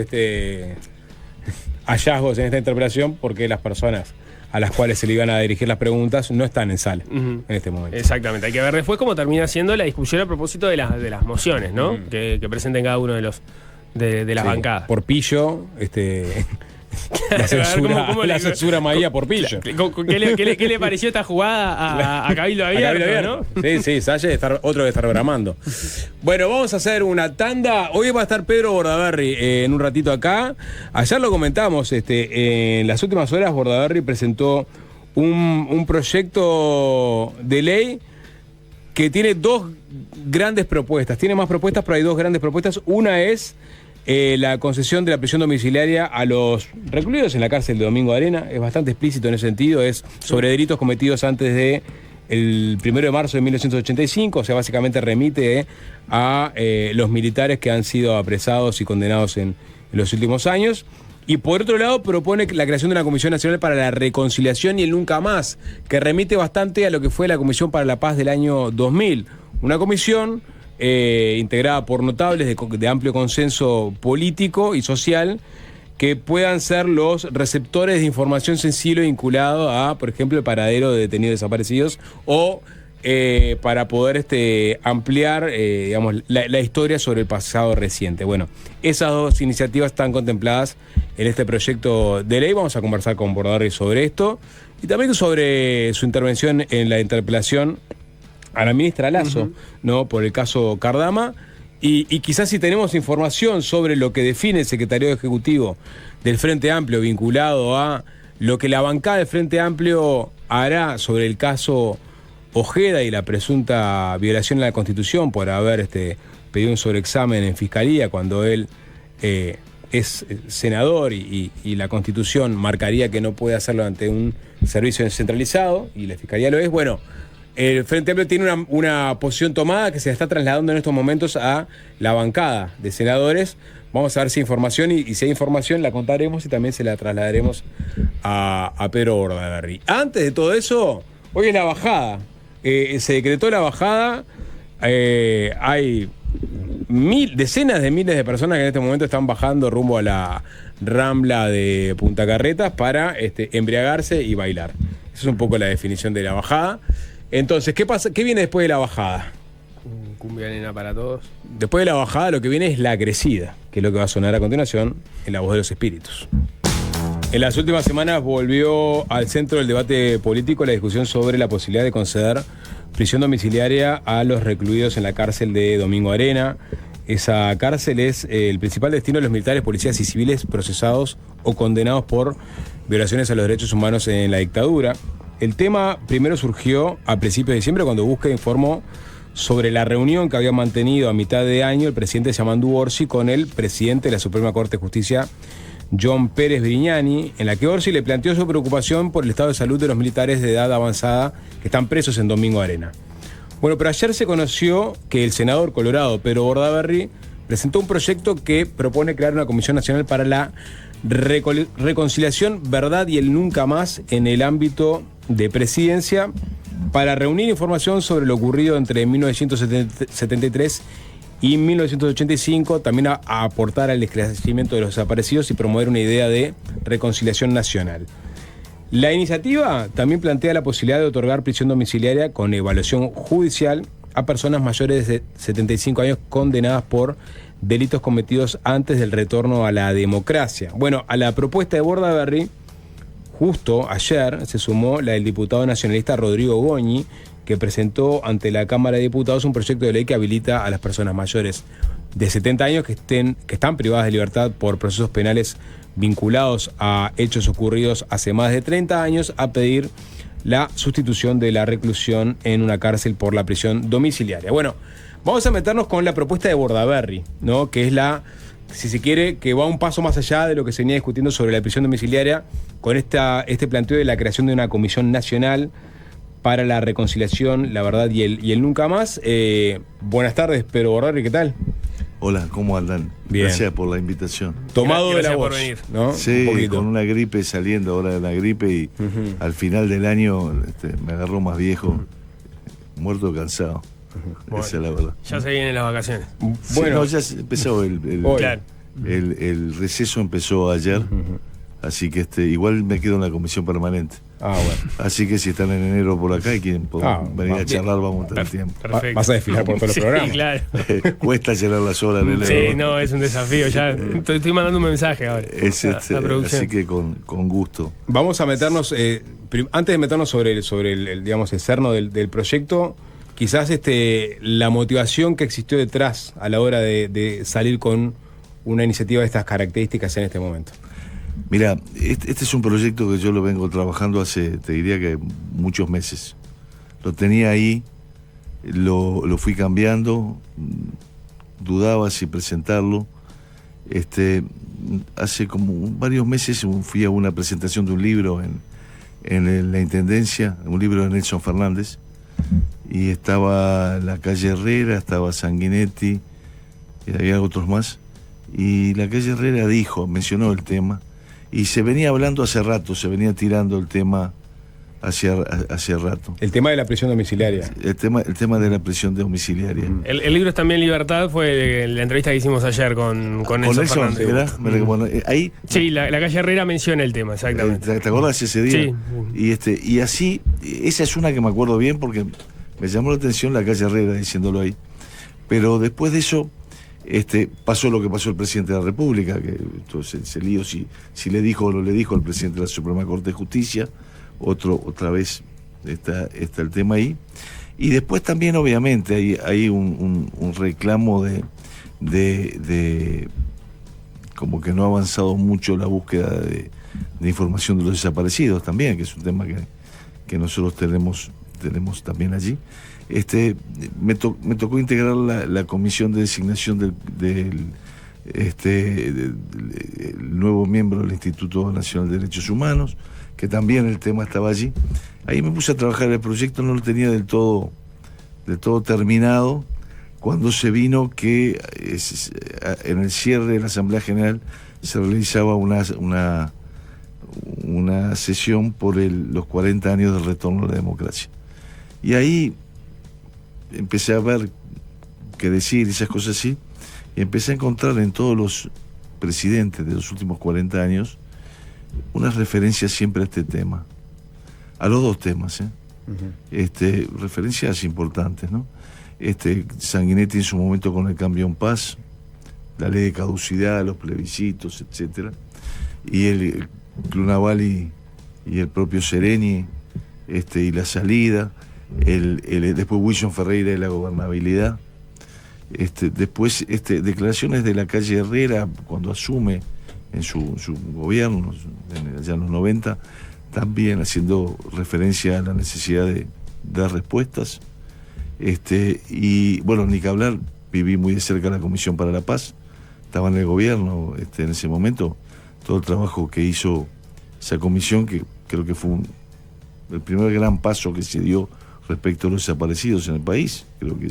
S9: hallazgos en esta interpelación porque las personas a las cuales se le iban a dirigir las preguntas no están en sala en este momento.
S10: Exactamente, hay que ver después cómo termina siendo la discusión a propósito de las mociones, ¿no? Que presenten cada uno de las bancadas.
S9: Por pillo, la censura Maía por pillo.
S10: ¿Qué le pareció esta jugada a Cabildo Abierto, ¿no?
S9: Sí, Salle, otro de estar bramando. Bueno, vamos a hacer una tanda. Hoy va a estar Pedro Bordaberry en un ratito acá. Ayer lo comentamos, en las últimas horas Bordaberry presentó un proyecto de ley que tiene dos grandes propuestas. Tiene más propuestas, pero hay dos grandes propuestas. Una es la concesión de la prisión domiciliaria a los recluidos en la cárcel de Domingo de Arena. Es bastante explícito en ese sentido. Es sobre delitos cometidos antes de el 1 de marzo de 1985. O sea, básicamente remite a los militares que han sido apresados y condenados en los últimos años. Y por otro lado propone la creación de una Comisión Nacional para la Reconciliación y el Nunca Más, que remite bastante a lo que fue la Comisión para la Paz del año 2000. Una comisión integrada por notables de amplio consenso político y social que puedan ser los receptores de información sensible vinculado a, por ejemplo, el paradero de detenidos desaparecidos o para poder ampliar digamos, la historia sobre el pasado reciente. Bueno, esas dos iniciativas están contempladas en este proyecto de ley. Vamos a conversar con Bordaberry sobre esto y también sobre su intervención en la interpelación a la ministra Lasso, ¿no? Por el caso Cardama. Y quizás si tenemos información sobre lo que define el secretario ejecutivo del Frente Amplio vinculado a lo que la bancada del Frente Amplio hará sobre el caso Ojeda y la presunta violación de la Constitución por haber pedido un sobreexamen en Fiscalía cuando él es senador y la Constitución marcaría que no puede hacerlo ante un servicio descentralizado y la Fiscalía lo es. Bueno, el Frente Amplio tiene una posición tomada que se está trasladando en estos momentos a la bancada de senadores. Vamos a ver si hay información y si hay información la contaremos y también se la trasladaremos a Pedro Bordaberry. Antes de todo eso, hoy es la bajada. Se decretó la bajada. Hay decenas de miles de personas que en este momento están bajando rumbo a la Rambla de Punta Carretas para embriagarse y bailar. Esa es un poco la definición de la bajada. Entonces, ¿qué pasa? ¿Qué viene después de la bajada?
S10: Cumbia nena para todos.
S9: Después de la bajada lo que viene es la crecida, que es lo que va a sonar a continuación en La Voz de los Espíritus. En las últimas semanas volvió al centro del debate político la discusión sobre la posibilidad de conceder prisión domiciliaria a los recluidos en la cárcel de Domingo Arena. Esa cárcel es el principal destino de los militares, policías y civiles procesados o condenados por violaciones a los derechos humanos en la dictadura. El tema primero surgió a principios de diciembre cuando Busca informó sobre la reunión que había mantenido a mitad de año el presidente Yamandu Orsi con el presidente de la Suprema Corte de Justicia, John Pérez Brignani, en la que Orsi le planteó su preocupación por el estado de salud de los militares de edad avanzada que están presos en Domingo Arena. Bueno, pero ayer se conoció que el senador colorado Pedro Bordaberry presentó un proyecto que propone crear una Comisión Nacional para la Reconciliación, Verdad y el Nunca Más en el ámbito de presidencia, para reunir información sobre lo ocurrido entre 1973 y 1985, también a aportar al esclarecimiento de los desaparecidos y promover una idea de reconciliación nacional. La iniciativa también plantea la posibilidad de otorgar prisión domiciliaria con evaluación judicial a personas mayores de 75 años condenadas por delitos cometidos antes del retorno a la democracia. Bueno, a la propuesta de Bordaberry, justo ayer se sumó la del diputado nacionalista Rodrigo Goñi, que presentó ante la Cámara de Diputados un proyecto de ley que habilita a las personas mayores de 70 años que están privadas de libertad por procesos penales vinculados a hechos ocurridos hace más de 30 años a pedir la sustitución de la reclusión en una cárcel por la prisión domiciliaria. Bueno, vamos a meternos con la propuesta de Bordaberry, ¿no? Que es si se quiere, que va un paso más allá de lo que se venía discutiendo sobre la prisión domiciliaria, con este planteo de la creación de una comisión nacional para la reconciliación, la verdad y el nunca más. Buenas tardes, Pedro Bordaberry, ¿qué tal?
S14: Hola, ¿cómo andan?
S9: Bien.
S14: Gracias por la invitación.
S9: Tomado de la voz, ¿no?
S14: Sí, con una gripe, saliendo ahora de la gripe y al final del año me agarró más viejo, muerto cansado.
S10: Bueno,
S14: esa es la verdad.
S10: Ya se vienen las vacaciones.
S14: Bueno, ya empezó el receso empezó ayer, así que igual me quedo en la comisión permanente.
S9: Ah, bueno.
S14: Así que si están en enero por acá y quieren venir a charlar, vamos a tener tiempo.
S9: Vas a desfilar por todos los programas.
S10: Sí, claro.
S14: Cuesta llenar las horas en enero.
S10: Sí, no, es un desafío. Ya estoy mandando un mensaje ahora.
S14: Así que con gusto.
S9: Vamos a meternos, antes de meternos sobre el digamos, el cerno del proyecto, quizás la motivación que existió detrás a la hora de salir con una iniciativa de estas características en este momento.
S14: Mira, este es un proyecto que yo lo vengo trabajando hace, te diría que muchos meses. Lo tenía ahí, lo fui cambiando, dudaba si presentarlo. Hace como varios meses fui a una presentación de un libro en la Intendencia, un libro de Nelson Fernández, y estaba la calle Herrera, estaba Sanguinetti, y había otros más, y la calle Herrera mencionó el tema, y se venía hablando hace rato, se venía tirando el tema hace rato.
S9: El tema de la prisión domiciliaria.
S14: El tema de la prisión domiciliaria.
S10: El libro es también Libertad, fue la entrevista que hicimos ayer con Nelson Fernández.
S14: ¿Verdad? Bueno, ahí,
S10: sí, la calle Herrera menciona el tema, exactamente.
S14: ¿Te acordás ese día?
S10: Sí.
S14: Y así, esa es una que me acuerdo bien porque me llamó la atención la calle Herrera diciéndolo ahí. Pero después de eso, pasó lo que pasó el presidente de la República, que entonces se lío si le dijo o no le dijo al presidente de la Suprema Corte de Justicia. Otra vez está el tema ahí. Y después también, obviamente, hay un reclamo de como que no ha avanzado mucho la búsqueda de información de los desaparecidos también, que es un tema que nosotros tenemos también allí. Me tocó integrar la comisión de designación del nuevo miembro del Instituto Nacional de Derechos Humanos, que también el tema estaba allí. Ahí me puse a trabajar el proyecto, no lo tenía del todo terminado, cuando se vino que en el cierre de la Asamblea General se realizaba una sesión por los 40 años del retorno a la democracia. Y ahí empecé a ver qué decir, esas cosas así, y empecé a encontrar en todos los presidentes de los últimos 40 años unas referencias siempre a este tema, a los dos temas, referencias importantes, ¿no? Sanguinetti en su momento con el cambio en paz, la ley de caducidad, los plebiscitos, etcétera, y el Club Naval y el propio Sereni, y la salida, después Wilson Ferreira y la gobernabilidad, después declaraciones de la calle Herrera cuando asume en su gobierno, ya en los 90, también haciendo referencia a la necesidad de dar respuestas. Y bueno, ni que hablar, viví muy de cerca la Comisión para la Paz, estaba en el gobierno en ese momento, todo el trabajo que hizo esa comisión, que creo que fue el primer gran paso que se dio respecto a los desaparecidos en el país. Creo que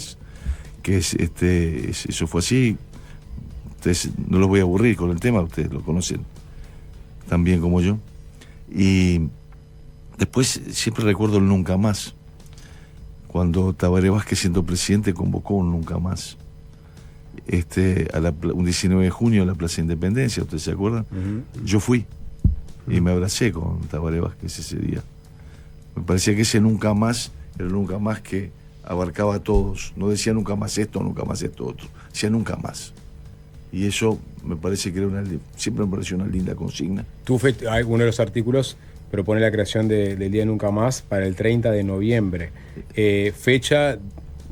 S14: eso fue así. Ustedes, no los voy a aburrir con el tema, ustedes lo conocen tan bien como yo. Y después siempre recuerdo el Nunca Más, cuando Tabaré Vázquez, siendo presidente, convocó un Nunca Más, un 19 de junio a la Plaza Independencia, ¿ustedes se acuerdan? Yo fui y me abracé con Tabaré Vázquez ese día. Me parecía que ese Nunca Más era el Nunca Más que abarcaba a todos, no decía nunca más esto otro, decía nunca más. Y eso me parece que siempre me pareció una linda consigna.
S9: Uno de los artículos propone la creación del Día Nunca Más para el 30 de noviembre. Fecha,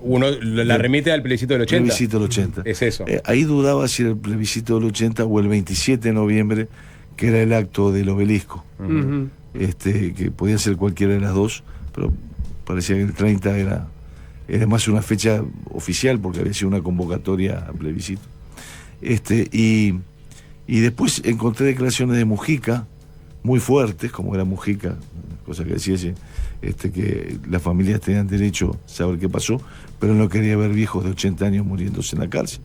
S9: uno la remite al plebiscito del 80.
S14: Plebiscito del 80.
S9: Es eso.
S14: Ahí dudaba si era el plebiscito del 80 o el 27 de noviembre, que era el acto del obelisco. Que podía ser cualquiera de las dos, pero parecía que el 30 era más una fecha oficial, porque había sido una convocatoria a plebiscito. Y después encontré declaraciones de Mujica muy fuertes, como era Mujica, cosa que decía que las familias tenían derecho a saber qué pasó, pero no quería ver viejos de 80 años muriéndose en la cárcel.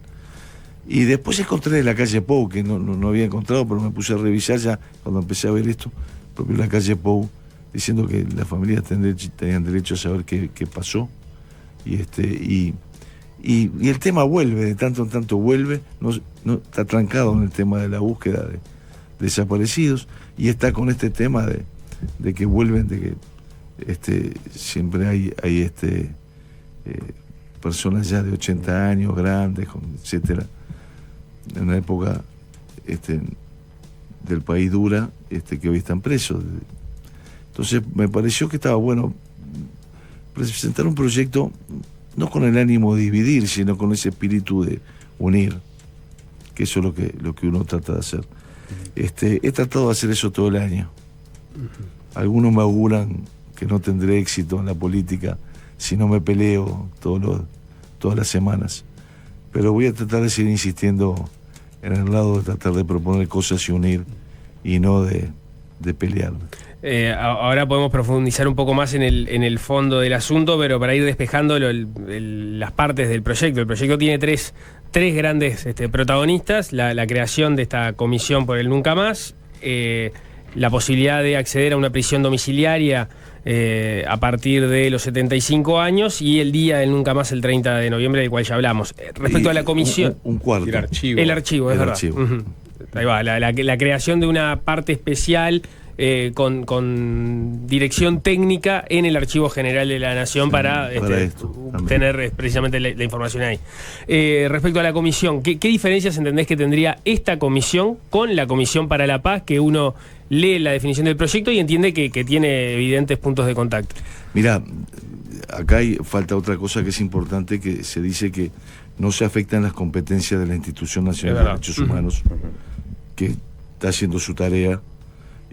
S14: Y después encontré en la calle Pou, que no había encontrado, pero me puse a revisar ya cuando empecé a ver esto, propio la calle Pou, diciendo que las familias tenían derecho a saber qué pasó. Y el tema vuelve, de tanto en tanto vuelve, no está trancado en el tema de la búsqueda de desaparecidos, y está con este tema de que vuelven, de que siempre hay personas ya de 80 años, grandes, etcétera, en una época del país dura, que hoy están presos. Entonces me pareció que estaba bueno presentar un proyecto no con el ánimo de dividir, sino con ese espíritu de unir, que eso es lo que uno trata de hacer. He tratado de hacer eso todo el año. Algunos me auguran que no tendré éxito en la política si no me peleo todas las semanas, pero voy a tratar de seguir insistiendo en el lado de tratar de proponer cosas y unir, y no de pelear.
S10: Ahora podemos profundizar un poco más en el fondo del asunto, pero para ir despejando las partes del proyecto. El proyecto tiene tres grandes protagonistas: la creación de esta comisión por el Nunca Más, la posibilidad de acceder a una prisión domiciliaria a partir de los 75 años, y el Día del Nunca Más, el 30 de noviembre, del cual ya hablamos. Respecto a la comisión...
S14: Un cuarto.
S9: El archivo.
S10: El archivo, es verdad. Ahí va, la creación de una parte especial con dirección técnica en el Archivo General de la Nación, para tener precisamente la información ahí. Respecto a la comisión, ¿qué diferencias entendés que tendría esta comisión con la Comisión para la Paz, que uno lee la definición del proyecto y entiende que tiene evidentes puntos de contacto?
S14: Mirá, acá falta otra cosa que es importante, que se dice que no se afectan las competencias de la Institución Nacional de Derechos Humanos, que está haciendo su tarea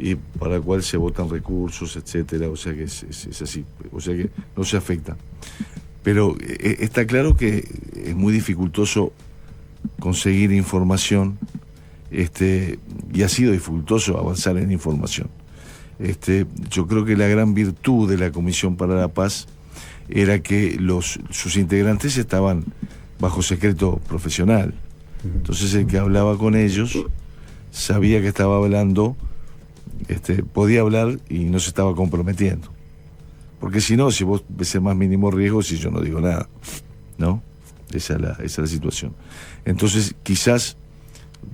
S14: y para la cual se votan recursos, etcétera, o sea que es así, o sea que no se afecta. Pero está claro que es muy dificultoso conseguir información, y ha sido dificultoso avanzar en información. Yo creo que la gran virtud de la Comisión para la Paz era que sus integrantes estaban bajo secreto profesional. Entonces el que hablaba con ellos sabía que estaba hablando, podía hablar y no se estaba comprometiendo. Porque si no, si vos ves el más mínimo riesgo, si yo no digo nada, ¿no? Esa es la situación. Entonces, quizás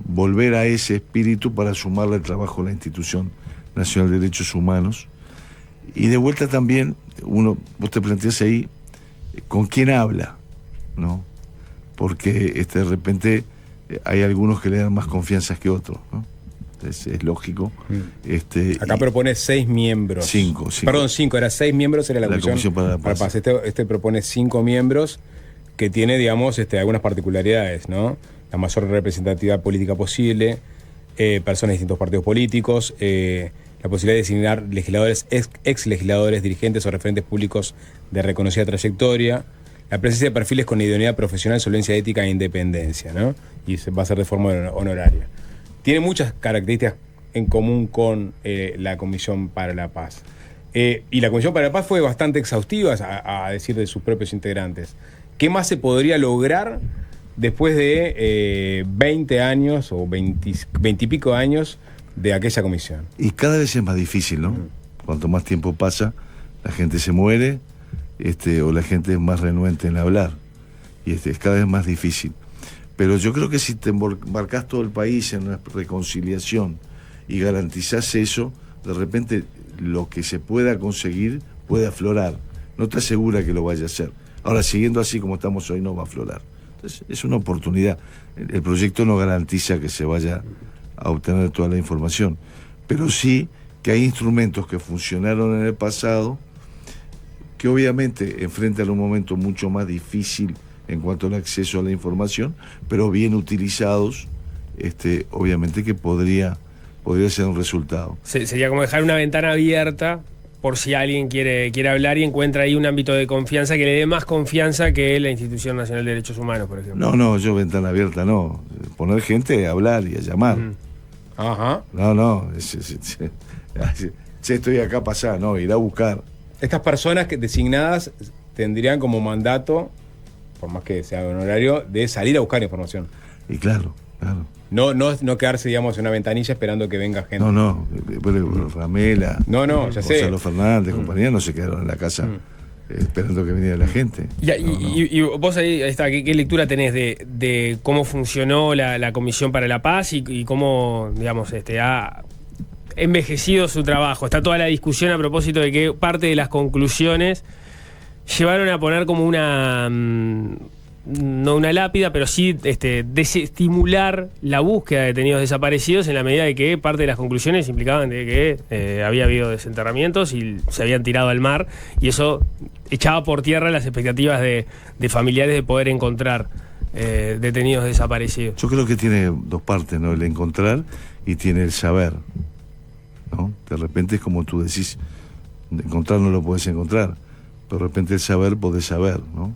S14: volver a ese espíritu para sumarle el trabajo a la Institución Nacional de Derechos Humanos. Y de vuelta también, vos te planteás ahí, ¿con quién habla? ¿No? Porque de repente hay algunos que le dan más confianza que otros, ¿no? Es lógico.
S9: Acá propone 6 miembros.
S14: 5.
S9: Perdón, 5, era 6 miembros, era la Comisión
S14: para la Paz.
S9: Este propone 5 miembros que tiene, digamos, algunas particularidades, ¿no? La mayor representatividad política posible, personas de distintos partidos políticos, la posibilidad de designar legisladores, ex legisladores, dirigentes o referentes públicos de reconocida trayectoria, la presencia de perfiles con idoneidad profesional, solvencia ética e independencia, ¿no? Y va a ser de forma honoraria. Tiene muchas características en común con la Comisión para la Paz. Y la Comisión para la Paz fue bastante exhaustiva, a decir de sus propios integrantes. ¿Qué más se podría lograr después de 20 años o 20 y pico años de aquella comisión?
S14: Y cada vez es más difícil, ¿no? Cuanto más tiempo pasa, la gente se muere, o la gente es más renuente en hablar. Y es cada vez más difícil. Pero yo creo que si te embarcás todo el país en una reconciliación y garantizás eso, de repente lo que se pueda conseguir puede aflorar. No te asegura que lo vaya a hacer. Ahora, siguiendo así como estamos hoy, no va a aflorar. Entonces, es una oportunidad. El proyecto no garantiza que se vaya a obtener toda la información, pero sí que hay instrumentos que funcionaron en el pasado, que obviamente enfrentan un momento mucho más difícil en cuanto al acceso a la información, pero bien utilizados, obviamente que podría ser un resultado.
S10: Sería como dejar una ventana abierta por si alguien quiere hablar y encuentra ahí un ámbito de confianza que le dé más confianza que la Institución Nacional de Derechos Humanos, por ejemplo.
S14: No, yo ventana abierta no. Poner gente a hablar y a llamar.
S9: Ajá.
S14: No. Estoy acá pasada, no, ir a buscar.
S9: Estas personas designadas tendrían como mandato, por más que sea honorario, de salir a buscar información.
S14: Y claro.
S9: No quedarse, digamos, en una ventanilla esperando que venga gente.
S14: No, Ramela,
S9: ya sé.
S14: Gonzalo Fernández, compañía, no se quedaron en la casa esperando que viniera la gente.
S10: Y vos ahí está, ¿qué lectura tenés de cómo funcionó la Comisión para la Paz y cómo, digamos, ha envejecido su trabajo? Está toda la discusión a propósito de que parte de las conclusiones llevaron a poner como no una lápida, pero sí desestimular la búsqueda de detenidos desaparecidos, en la medida de que parte de las conclusiones implicaban de que había habido desenterramientos y se habían tirado al mar, y eso echaba por tierra las expectativas de familiares de poder encontrar detenidos desaparecidos.
S14: Yo creo que tiene dos partes, ¿no? El encontrar y tiene el saber, ¿no? De repente es como tú decís, encontrar no lo podés encontrar, pero de repente el saber podés saber, ¿no?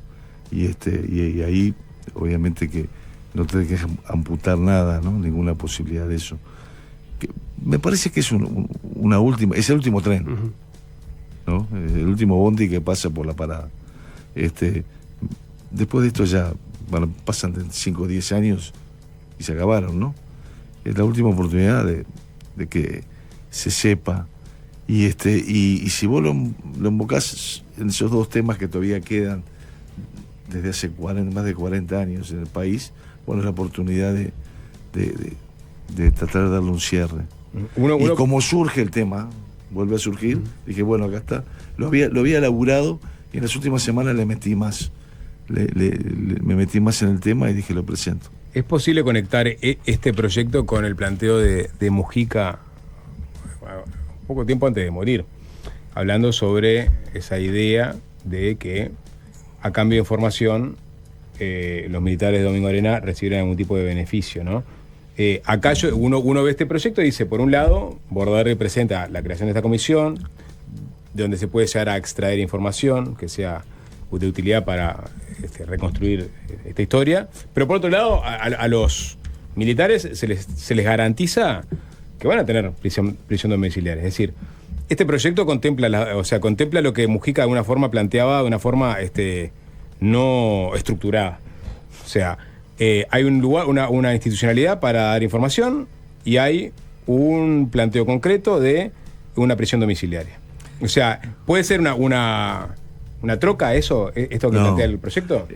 S14: Y ahí obviamente que no tenés que amputar nada, ¿no? Ninguna posibilidad de eso. Me parece que es es el último tren, ¿no? El último bondi que pasa por la parada. Después de esto ya pasan 5 o 10 años y se acabaron, ¿no? Es la última oportunidad de que se sepa. Y si vos lo embocás en esos dos temas que todavía quedan desde hace más de 40 años en el país, bueno, es la oportunidad de tratar de darle un cierre. Y como surge el tema, vuelve a surgir, dije, bueno, acá está. Lo había elaborado y en las últimas semanas le metí más. Me metí más en el tema y dije, lo presento.
S9: ¿Es posible conectar este proyecto con el planteo de Mujica poco tiempo antes de morir, hablando sobre esa idea de que a cambio de información los militares de Domingo Arena recibieran algún tipo de beneficio, ¿no? Acá uno ve este proyecto y dice, por un lado, Bordaberry presenta la creación de esta comisión, de donde se puede llegar a extraer información que sea de utilidad para reconstruir esta historia, pero por otro lado, a los militares se les garantiza que van a tener prisión domiciliaria, es decir, este proyecto contempla contempla lo que Mujica de alguna forma planteaba de una forma no estructurada. O sea, hay un lugar, una institucionalidad para dar información y hay un planteo concreto de una prisión domiciliaria. O sea, ¿puede ser una troca eso, esto que plantea el proyecto?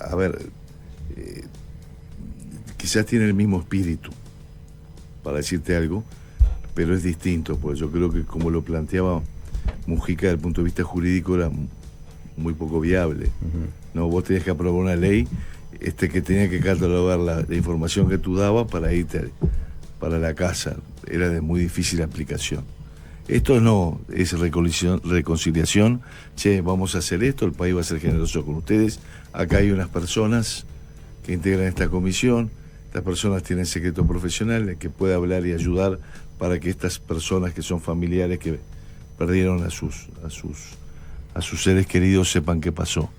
S14: A ver, quizás tiene el mismo espíritu, para decirte algo, pero es distinto, pues yo creo que como lo planteaba Mujica desde el punto de vista jurídico era muy poco viable. No, vos tenías que aprobar una ley que tenía que catalogar la información que tú dabas para irte para la casa. Era de muy difícil aplicación. Esto no es reconciliación. Che, vamos a hacer esto, el país va a ser generoso con ustedes. Acá hay unas personas que integran esta comisión. Estas personas tienen secreto profesional, el que puede hablar y ayudar para que estas personas que son familiares que perdieron a sus seres queridos sepan qué pasó.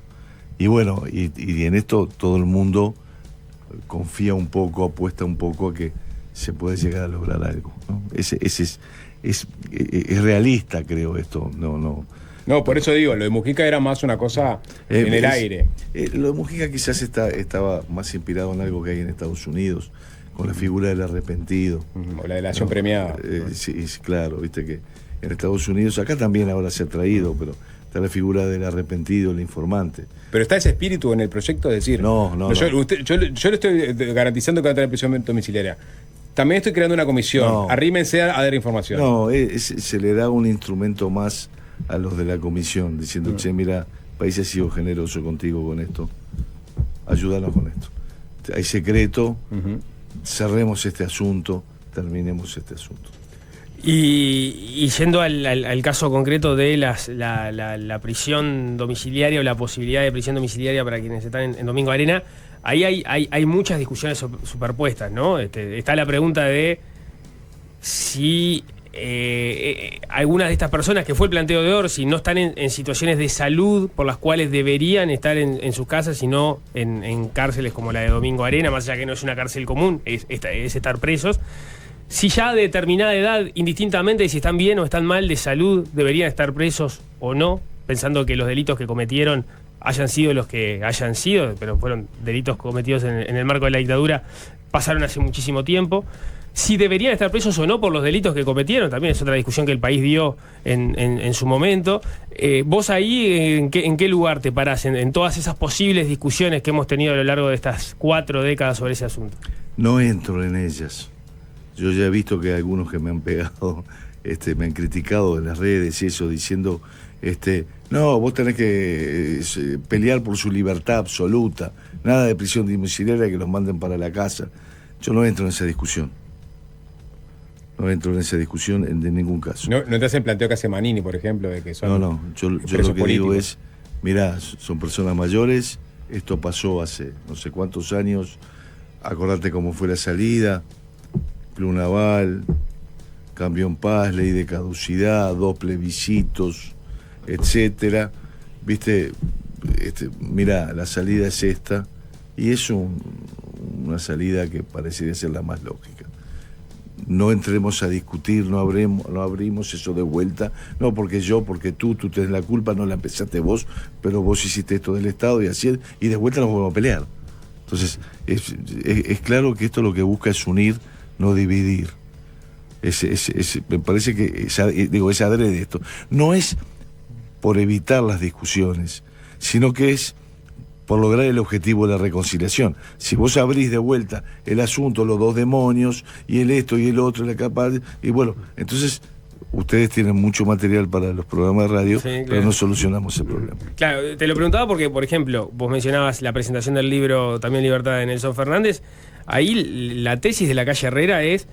S14: Y bueno, y en esto todo el mundo confía un poco, apuesta un poco a que se puede llegar a lograr algo, ¿no? Es realista, creo, esto. No,
S9: por eso digo, lo de Mujica era más una cosa en el aire.
S14: Lo de Mujica quizás estaba más inspirado en algo que hay en Estados Unidos, con la figura del arrepentido.
S9: O la delación premiada.
S14: Sí, claro, viste que en Estados Unidos, acá también ahora se ha traído, pero está la figura del arrepentido, el informante.
S9: Pero está ese espíritu en el proyecto, es decir, yo le estoy garantizando que va a tener prisión domiciliaria. También estoy creando una comisión. Arrímense a dar información.
S14: No, se le da un instrumento más a los de la comisión, diciendo, che, mira, el país ha sido generoso contigo con esto, ayúdanos con esto. Hay secreto, cerremos este asunto, terminemos este asunto.
S10: Y yendo al caso concreto de la prisión domiciliaria o la posibilidad de prisión domiciliaria para quienes están en Domingo Arena, ahí hay muchas discusiones superpuestas, ¿no? Está la pregunta de si algunas de estas personas, que fue el planteo de Orsi, no están en situaciones de salud por las cuales deberían estar en sus casas, sino en cárceles como la de Domingo Arena, más allá que no es una cárcel común, es estar presos. Si ya de determinada edad, indistintamente de si están bien o están mal de salud, deberían estar presos o no, pensando que los delitos que cometieron hayan sido los que hayan sido, pero fueron delitos cometidos en el marco de la dictadura, pasaron hace muchísimo tiempo. Si deberían estar presos o no por los delitos que cometieron, también es otra discusión que el país dio en su momento. ¿Vos ahí en qué lugar te parás en todas esas posibles discusiones que hemos tenido a lo largo de estas 4 décadas sobre ese asunto?
S14: No entro en ellas. Yo ya he visto que algunos que me han pegado, me han criticado en las redes y eso, diciendo, no, vos tenés que pelear por su libertad absoluta, nada de prisión domiciliaria, que los manden para la casa. Yo no entro en esa discusión. No entro en esa discusión de ningún caso.
S9: ¿No te hacen planteo que hace Manini, por ejemplo, de que son
S14: No, yo lo que políticos digo es, mirá, son personas mayores, esto pasó hace no sé cuántos años, acordate cómo fue la salida, Club Naval, cambio en paz, ley de caducidad, 2 plebiscitos, etcétera. Viste, mirá, la salida es esta, y es una salida que parecería ser la más lógica. No entremos a discutir, no abrimos eso de vuelta, no porque tú tenés la culpa, no la empezaste vos, pero vos hiciste esto del Estado y así, y de vuelta nos volvemos a pelear. Entonces, es claro que esto lo que busca es unir, no dividir. Me parece que es adrede esto. No es por evitar las discusiones, sino que es por lograr el objetivo de la reconciliación. Si vos abrís de vuelta el asunto, los 2 demonios, y el esto y el otro, la capa, y bueno, entonces ustedes tienen mucho material para los programas de radio, sí, claro, pero no solucionamos el problema.
S10: Claro, te lo preguntaba porque, por ejemplo, vos mencionabas la presentación del libro También Libertad de Nelson Fernández. Ahí la tesis de la calle Herrera es,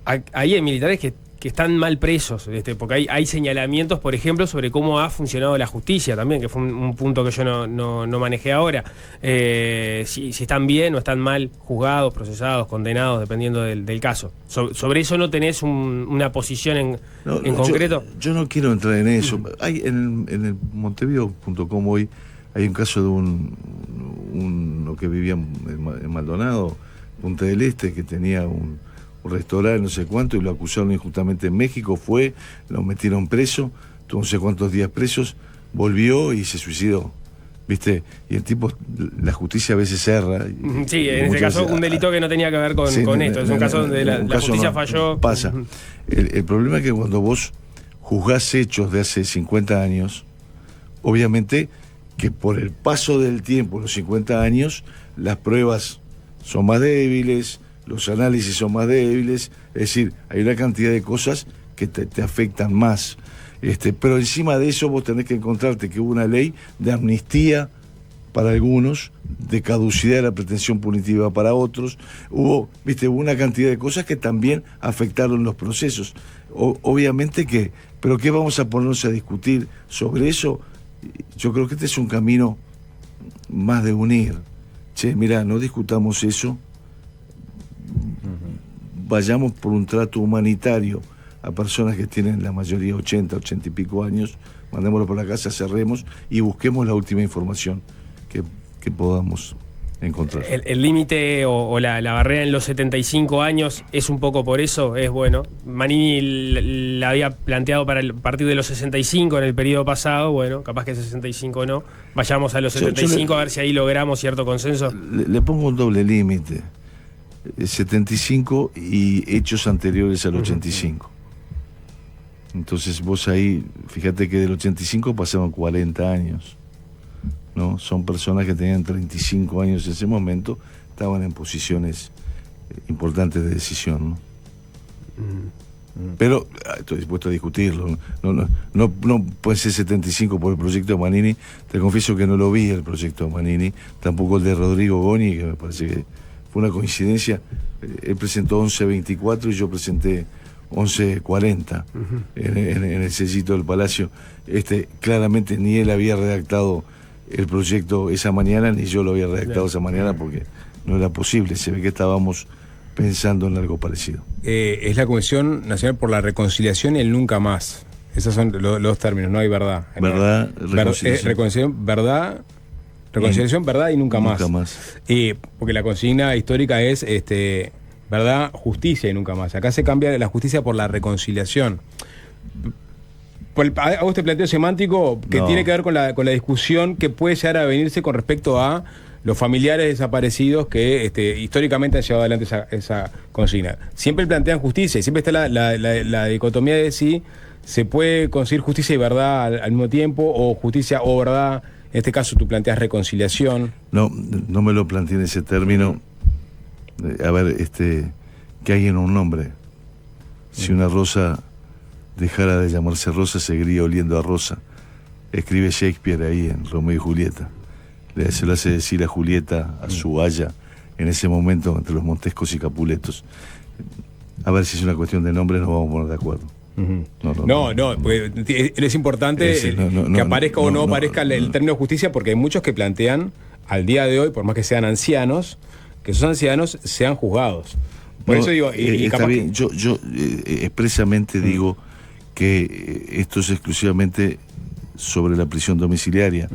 S10: ahí hay militares que están mal presos, porque hay señalamientos, por ejemplo, sobre cómo ha funcionado la justicia también, que fue un punto que yo no manejé ahora. Si están bien o están mal juzgados, procesados, condenados, dependiendo del caso. ¿Sobre eso no tenés una posición en concreto?
S14: Yo no quiero entrar en eso. Hay en el Montevideo.com hoy hay un caso de uno que vivía en Maldonado, Punta del Este, que tenía un restaurante, no sé cuánto, y lo acusaron injustamente en México, lo metieron preso, tuvo no sé cuántos días presos, volvió y se suicidó. ¿Viste? Y el tipo, la justicia a veces erra.
S10: Sí, en este caso un delito que no tenía que ver con esto, es un caso donde la justicia falló.
S14: Pasa. El problema es que cuando vos juzgás hechos de hace 50 años, obviamente que por el paso del tiempo, los 50 años, las pruebas son más débiles, los análisis son más débiles, es decir, hay una cantidad de cosas que te afectan más. Pero encima de eso vos tenés que encontrarte que hubo una ley de amnistía para algunos, de caducidad de la pretensión punitiva para otros, hubo una cantidad de cosas que también afectaron los procesos. Obviamente que, pero ¿qué vamos a ponernos a discutir sobre eso? Yo creo que este es un camino más de unir. Che, mirá, no discutamos eso, vayamos por un trato humanitario a personas que tienen la mayoría 80 y pico años, mandémoslo por la casa, cerremos y busquemos la última información que podamos encontrar.
S10: El límite o la barrera en los 75 años es un poco por eso, es bueno. Manini la había planteado para a partir de los 65 en el periodo pasado, bueno, capaz que 65 no, vayamos a los 75 a ver si ahí logramos cierto consenso.
S14: Le pongo un doble límite, 75 y hechos anteriores al 85. Entonces vos ahí, fíjate que del 85 pasaron 40 años, ¿no? Son personas que tenían 35 años en ese momento, estaban en posiciones importantes de decisión, ¿no? Pero estoy dispuesto a discutirlo. No puede ser 75 por el proyecto de Manini. Te confieso que no lo vi el proyecto de Manini, tampoco el de Rodrigo Goni, que me parece que fue una coincidencia. Él presentó 11.24 y yo presenté 11.40 en el sellito del Palacio. Claramente ni él había redactado el proyecto esa mañana, ni yo lo había redactado esa mañana, porque no era posible. Se ve que estábamos pensando en algo parecido.
S9: Es la Comisión Nacional por la Reconciliación y el Nunca Más. Esos son los dos términos, no hay verdad.
S14: Verdad, reconciliación.
S9: Reconciliación, verdad y nunca más. Porque la consigna histórica es verdad, justicia y nunca más. Acá se cambia la justicia por la reconciliación. Hago este planteo semántico que tiene que ver con la discusión que puede llegar a venirse con respecto a los familiares desaparecidos que históricamente han llevado adelante esa consigna. Siempre plantean justicia y siempre está la dicotomía de si se puede conseguir justicia y verdad al mismo tiempo, o justicia o verdad. En este caso tú planteas reconciliación.
S14: No me lo planteé en ese término. A ver, ¿qué hay en un nombre? Si una rosa dejara de llamarse rosa, seguiría oliendo a rosa. Escribe Shakespeare ahí en Romeo y Julieta. Se lo hace decir a Julieta, a su haya, en ese momento entre los Montescos y Capuletos. A ver si es una cuestión de nombre, nos vamos a poner de acuerdo.
S9: No, pues es importante que aparezca o no aparezca el término justicia, porque hay muchos que plantean al día de hoy, por más que sean ancianos, que esos ancianos sean juzgados. Por eso digo,
S14: está bien. Yo expresamente digo que esto es exclusivamente sobre la prisión domiciliaria,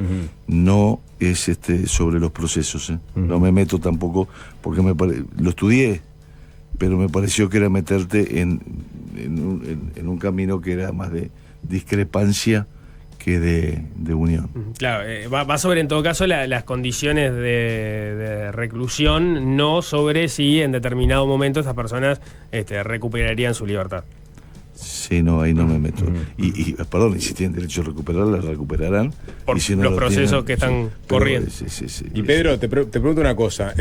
S14: no es sobre los procesos. No me meto tampoco, porque lo estudié, pero me pareció que era meterte en un camino que era más de discrepancia que de unión.
S10: Claro, va sobre en todo caso las condiciones de reclusión, no sobre si en determinado momento estas personas recuperarían su libertad.
S14: Sí, no, ahí no me meto. Perdón, y si tienen derecho a recuperarla, la recuperarán.
S10: Por
S14: si no
S10: los procesos que están corriendo.
S14: Sí.
S9: Y Pedro, te pregunto una cosa.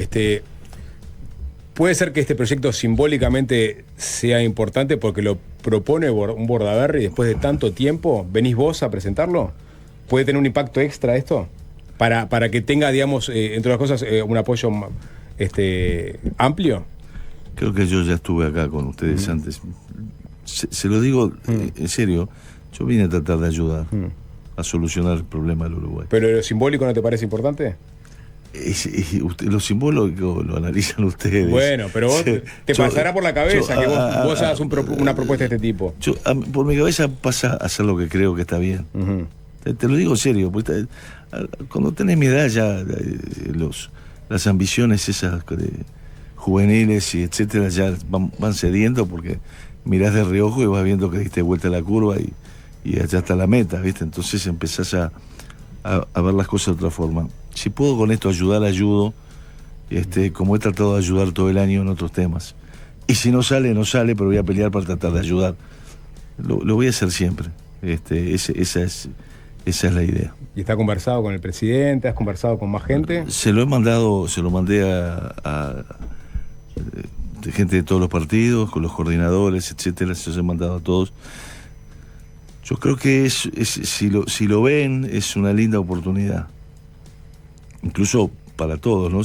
S9: ¿Puede ser que este proyecto simbólicamente sea importante porque lo propone un Bordaberry después de tanto tiempo? ¿Venís vos a presentarlo? ¿Puede tener un impacto extra esto? Para que tenga, digamos, entre las cosas, un apoyo amplio.
S14: Creo que yo ya estuve acá con ustedes antes. Se lo digo en serio, yo vine a tratar de ayudar a solucionar el problema del Uruguay.
S9: ¿Pero lo simbólico no te parece importante?
S14: Lo simbólico lo analizan ustedes.
S9: Bueno, pero vos te pasará por la cabeza que vos hagas una propuesta de este tipo.
S14: Por mi cabeza pasa a hacer lo que creo que está bien. Te lo digo en serio, porque cuando tenés mi edad ya las ambiciones esas juveniles y etcétera ya van cediendo porque mirás de reojo y vas viendo que diste vuelta a la curva y allá está la meta, ¿viste? Entonces empezás a ver las cosas de otra forma. Si puedo con esto ayudar, ayudo, como he tratado de ayudar todo el año en otros temas. Y si no sale, no sale, pero voy a pelear para tratar de ayudar. Lo voy a hacer siempre. Esa es la idea.
S9: ¿Y está conversado con el presidente? ¿Has conversado con más gente?
S14: Se lo mandé a gente de todos los partidos, con los coordinadores, etcétera. Se los he mandado a todos. Yo creo que si lo ven, es una linda oportunidad. Incluso para todos, ¿no?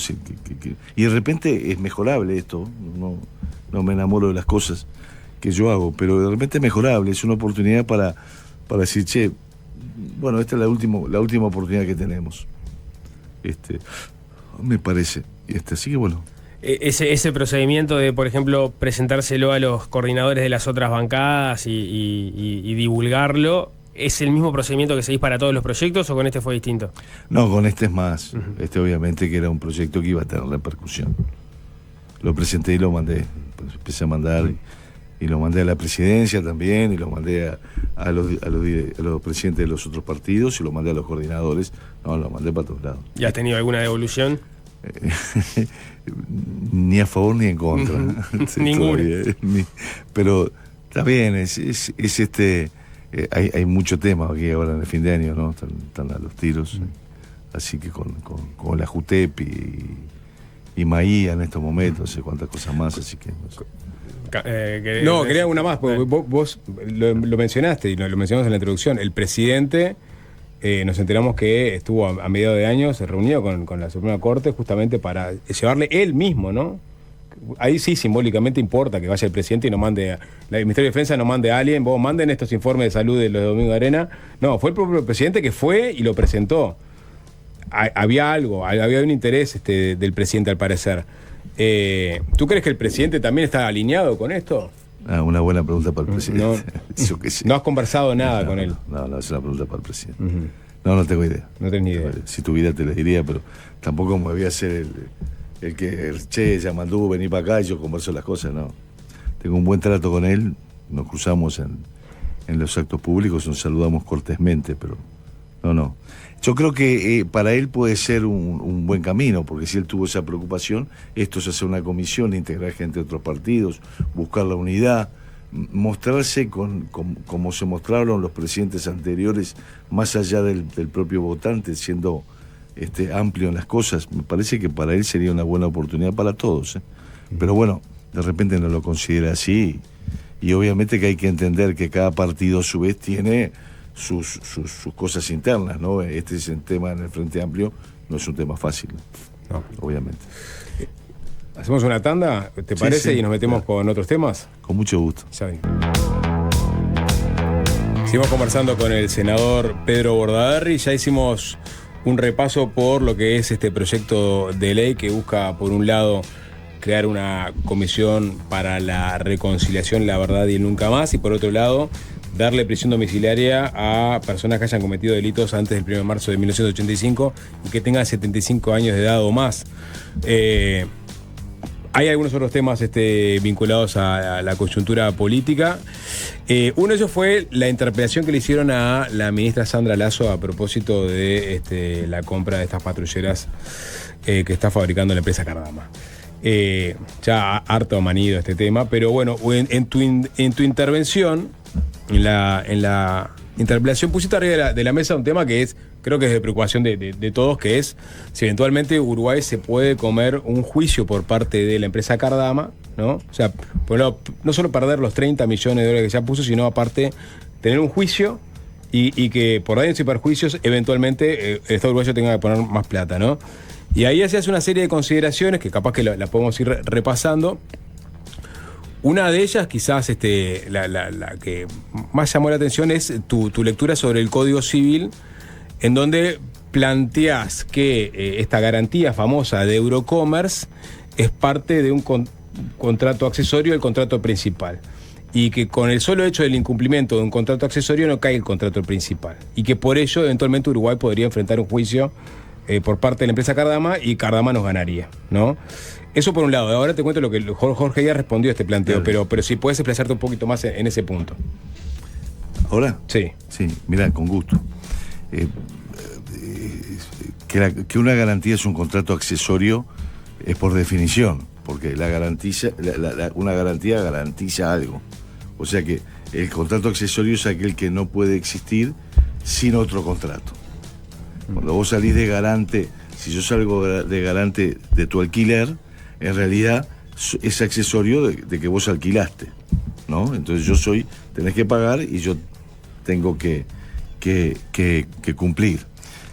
S14: Y de repente es mejorable esto. No me enamoro de las cosas que yo hago, pero de repente es mejorable. Es una oportunidad para decir, che, bueno, esta es la última oportunidad que tenemos. Me parece. Así que bueno.
S10: Ese procedimiento de, por ejemplo, presentárselo a los coordinadores de las otras bancadas y divulgarlo, ¿es el mismo procedimiento que seguís para todos los proyectos o con este fue distinto?
S14: No, con este es más. Obviamente que era un proyecto que iba a tener repercusión. Lo presenté y lo mandé. Pues empecé a mandar y lo mandé a la presidencia también y lo mandé a los presidentes de los otros partidos y lo mandé a los coordinadores. No, lo mandé para todos lados.
S10: ¿Ya has tenido alguna devolución?
S14: Ni a favor ni en contra.
S10: Ninguno.
S14: Pero está bien, hay mucho tema aquí ahora en el fin de año, ¿no? Están a los tiros. Así que con la JUTEP y Maía en estos momentos, no sé cuántas cosas más, así que no sé.
S9: No, quería una más, porque vos lo mencionaste y lo mencionamos en la introducción. El presidente, nos enteramos que estuvo a mediados de año, se reunió con la Suprema Corte justamente para llevarle él mismo, ¿no? Ahí sí simbólicamente importa que vaya el presidente y no mande, el Ministerio de Defensa no mande a alguien, vos manden estos informes de salud de los de Domingo de Arena. No, fue el propio presidente que fue y lo presentó. Había un interés del presidente al parecer. ¿Tú crees que el presidente también está alineado con esto?
S14: Una buena pregunta para el presidente.
S9: No has conversado nada con él.
S14: No, es una pregunta para el presidente. No tengo idea.
S9: No tenés ni idea.
S14: Si tuviera te la diría, pero tampoco me voy a hacer el que, ya mandó, vení para acá y yo converso las cosas, no. Tengo un buen trato con él, nos cruzamos en los actos públicos, nos saludamos cortésmente, pero no. Yo creo que para él puede ser un buen camino, porque si él tuvo esa preocupación, esto es hacer una comisión, integrar gente de otros partidos, buscar la unidad, mostrarse como se mostraron los presidentes anteriores, más allá del propio votante, siendo amplio en las cosas. Me parece que para él sería una buena oportunidad para todos. Pero bueno, de repente no lo considera así, y obviamente que hay que entender que cada partido a su vez tiene sus cosas internas, ¿no? Este es el tema en el Frente Amplio, no es un tema fácil, no, obviamente.
S9: ¿Hacemos una tanda, te parece? Sí, y nos metemos con otros temas.
S14: Con mucho gusto.
S9: Seguimos conversando con el senador Pedro Bordaberry. Ya hicimos un repaso por lo que es este proyecto de ley que busca, por un lado, crear una comisión para la reconciliación, la verdad y el nunca más, y por otro lado, darle prisión domiciliaria a personas que hayan cometido delitos antes del 1 de marzo de 1985 y que tengan 75 años de edad o más. Hay algunos otros temas vinculados a la coyuntura política. Uno de ellos fue la interpelación que le hicieron a la ministra Sandra Lasso a propósito de la compra de estas patrulleras que está fabricando la empresa Cardama. Ya harto manido este tema, pero bueno, en tu intervención, en la interpelación, pusiste arriba de la mesa un tema que creo que es de preocupación de todos, que es si eventualmente Uruguay se puede comer un juicio por parte de la empresa Cardama, ¿no? O sea, no solo perder los 30 millones de dólares que ya puso, sino aparte tener un juicio y que por daños y perjuicios eventualmente el Estado uruguayo tenga que poner más plata, ¿no? Y ahí se hace una serie de consideraciones que capaz que las podemos ir repasando. Una de ellas, quizás la que más llamó la atención, es tu lectura sobre el Código Civil, en donde planteás que esta garantía famosa de Eurocommerce es parte de un contrato accesorio del contrato principal, y que con el solo hecho del incumplimiento de un contrato accesorio no cae el contrato principal, y que por ello eventualmente Uruguay podría enfrentar un juicio por parte de la empresa Cardama y Cardama nos ganaría, ¿no? Eso por un lado. Ahora te cuento lo que Jorge ya respondió a este planteo, pero si puedes expresarte un poquito más en ese punto.
S14: ¿Ahora?
S9: Sí.
S14: Sí, mira, con gusto. Que una garantía es un contrato accesorio es por definición, porque una garantía garantiza algo. O sea que el contrato accesorio es aquel que no puede existir sin otro contrato. Cuando vos salís de garante, si yo salgo de garante de tu alquiler, en realidad es accesorio de que vos alquilaste, ¿no? Entonces tenés que pagar y yo tengo que cumplir.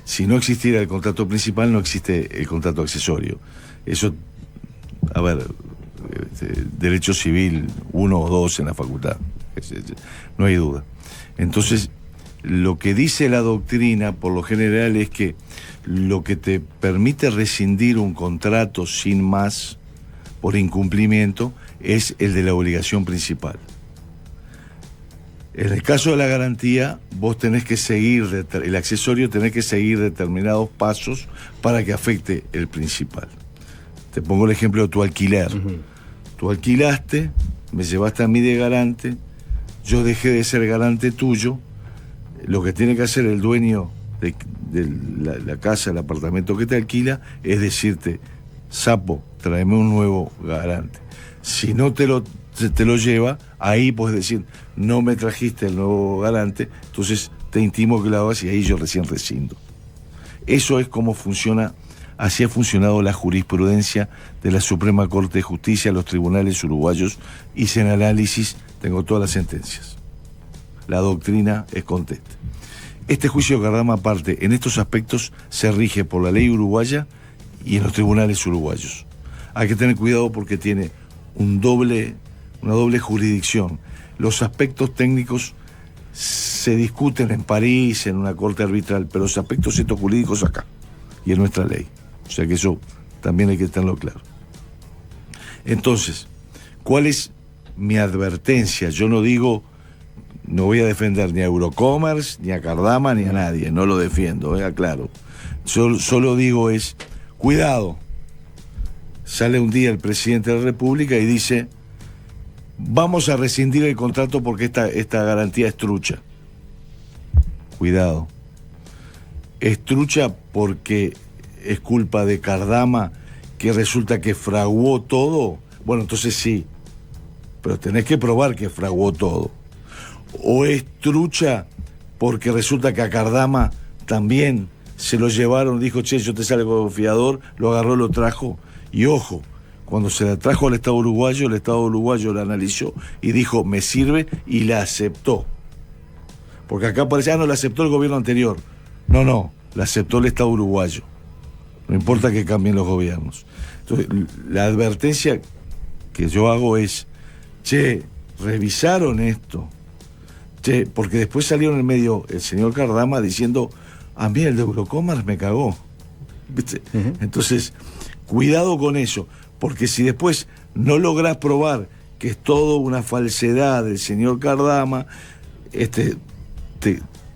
S14: Si no existiera el contrato principal, no existe el contrato accesorio. Eso, a ver, derecho civil 1 o 2 en la facultad, no hay duda. Entonces, lo que dice la doctrina, por lo general, es que lo que te permite rescindir un contrato sin más por incumplimiento es el de la obligación principal. En el caso de la garantía, vos tenés que seguir, el accesorio tenés que seguir determinados pasos para que afecte el principal. Te pongo el ejemplo de tu alquiler. Tú alquilaste, me llevaste a mí de garante, yo dejé de ser garante tuyo. Lo que tiene que hacer el dueño de la casa, el apartamento que te alquila, es decirte, sapo, tráeme un nuevo garante. Si no te lo lleva, ahí puedes decir, no me trajiste el nuevo garante, entonces te intimo que lo hagas y ahí yo recién rescindo. Eso es como funciona, así ha funcionado la jurisprudencia de la Suprema Corte de Justicia, los tribunales uruguayos, hice en análisis, tengo todas las sentencias. La doctrina es conteste. Este juicio de Cardama, aparte, en estos aspectos se rige por la ley uruguaya y en los tribunales uruguayos. Hay que tener cuidado porque tiene una doble jurisdicción. Los aspectos técnicos se discuten en París, en una corte arbitral, pero los aspectos estos jurídicos acá y en nuestra ley. O sea que eso también hay que tenerlo claro. Entonces, ¿cuál es mi advertencia? Yo no voy a defender ni a Eurocommerce, ni a Cardama, ni a nadie, no lo defiendo, aclaro. Solo digo cuidado. Sale un día el presidente de la República y dice, vamos a rescindir el contrato porque esta garantía es trucha. Cuidado. ¿Es trucha porque es culpa de Cardama que resulta que fraguó todo? Bueno, entonces sí, pero tenés que probar que fraguó todo. ¿O es trucha porque resulta que a Cardama también se lo llevaron, dijo, che, yo te salgo de fiador, lo agarró, lo trajo? Y ojo, cuando se la trajo al Estado uruguayo, el Estado uruguayo la analizó y dijo, me sirve, y la aceptó. Porque acá parece, no, la aceptó el gobierno anterior. No, la aceptó el Estado uruguayo. No importa que cambien los gobiernos. Entonces, la advertencia que yo hago es, che, revisaron esto. Che, porque después salió en el medio el señor Cardama diciendo, a mí el de Eurocommerce me cagó. ¿Viste? Entonces, cuidado con eso, porque si después no lográs probar que es todo una falsedad del señor Cardama,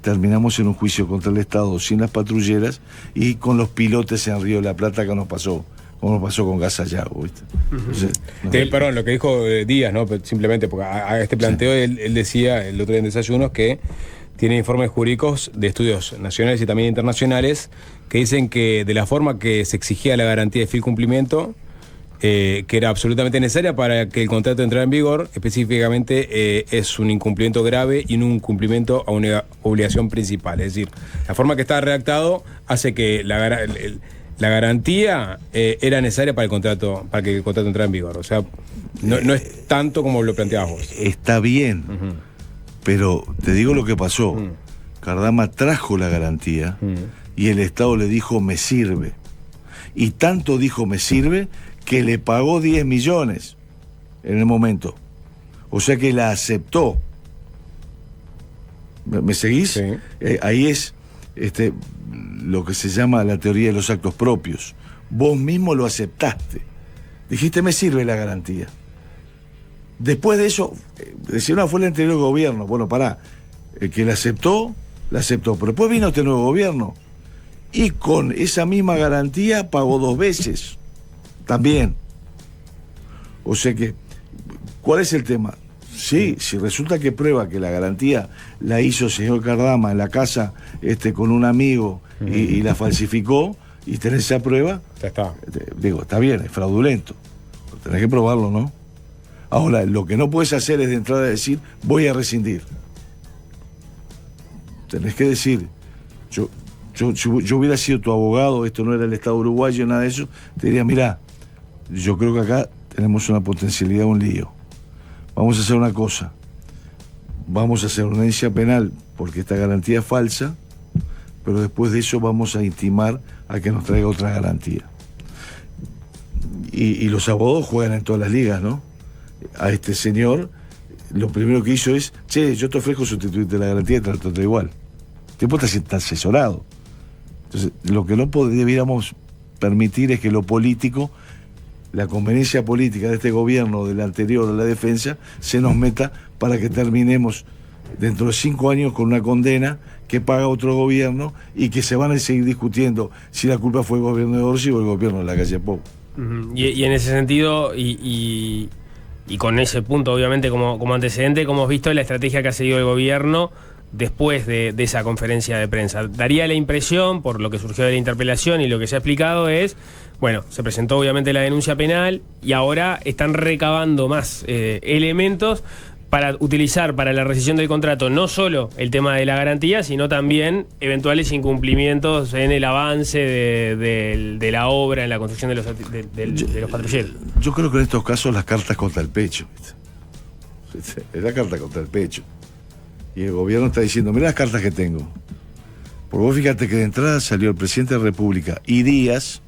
S14: terminamos en un juicio contra el Estado sin las patrulleras y con los pilotes en Río de la Plata, que nos pasó, como nos pasó con Gasallago, ¿viste? Entonces,
S9: perdón, lo que dijo Díaz, ¿no? Simplemente porque a este planteo él decía el otro día en Desayunos que tiene informes jurídicos de estudios nacionales y también internacionales que dicen que de la forma que se exigía la garantía de fiel cumplimiento, que era absolutamente necesaria para que el contrato entrara en vigor, específicamente es un incumplimiento grave y no un cumplimiento a una obligación principal. Es decir, la forma que está redactado hace que la garantía era necesaria para que el contrato entrara en vigor. O sea, no es tanto como lo planteabas vos.
S14: Está bien, pero te digo lo que pasó. Cardama trajo la garantía y el Estado le dijo, me sirve. Y tanto dijo, me sirve, que le pagó 10 millones en el momento. O sea que la aceptó. ¿Me seguís? Sí. Ahí es lo que se llama la teoría de los actos propios. Vos mismo lo aceptaste. Dijiste, me sirve la garantía. Después de eso, decía, no, fue el anterior gobierno. Bueno, pará. El que la aceptó. Pero después vino este nuevo gobierno. y con esa misma garantía pagó 2 veces también. O sea que, ¿cuál es el tema? Sí, si resulta que prueba que la garantía la hizo el señor Cardama en la casa con un amigo y la falsificó, y tenés esa prueba,
S9: ya está.
S14: Digo, está bien, es fraudulento, pero tenés que probarlo, ¿no? Ahora, lo que no puedes hacer es de entrada decir, voy a rescindir. Tenés que decir, yo hubiera sido tu abogado, esto no era el Estado uruguayo, nada de eso, te diría, mirá, yo creo que acá tenemos una potencialidad, un lío. Vamos a hacer una cosa, vamos a hacer una denuncia penal porque esta garantía es falsa, pero después de eso vamos a intimar a que nos traiga otra garantía. Y los abogados juegan en todas las ligas, ¿no? A este señor, lo primero que hizo es, che, yo te ofrezco sustituirte la garantía y tratarte igual. El tipo está asesorado. Entonces, lo que no debiéramos permitir es que lo político, la conveniencia política de este gobierno, del anterior, de la defensa, se nos meta para que terminemos dentro de 5 años con una condena que paga otro gobierno y que se van a seguir discutiendo si la culpa fue el gobierno de Orsi o el gobierno de la calle Pou.
S10: Y en ese sentido, y con ese punto, obviamente, como antecedente, ¿cómo has visto la estrategia que ha seguido el gobierno después de esa conferencia de prensa? Daría la impresión, por lo que surgió de la interpelación y lo que se ha explicado, es, bueno, se presentó obviamente la denuncia penal y ahora están recabando más elementos para utilizar para la rescisión del contrato no solo el tema de la garantía, sino también eventuales incumplimientos en el avance de la obra, en la construcción de los patrulleros.
S14: Yo creo que en estos casos las cartas contra el pecho. ¿Viste? Es la carta contra el pecho. Y el gobierno está diciendo, mirá las cartas que tengo. Porque vos fíjate que de entrada salió el presidente de la República y Díaz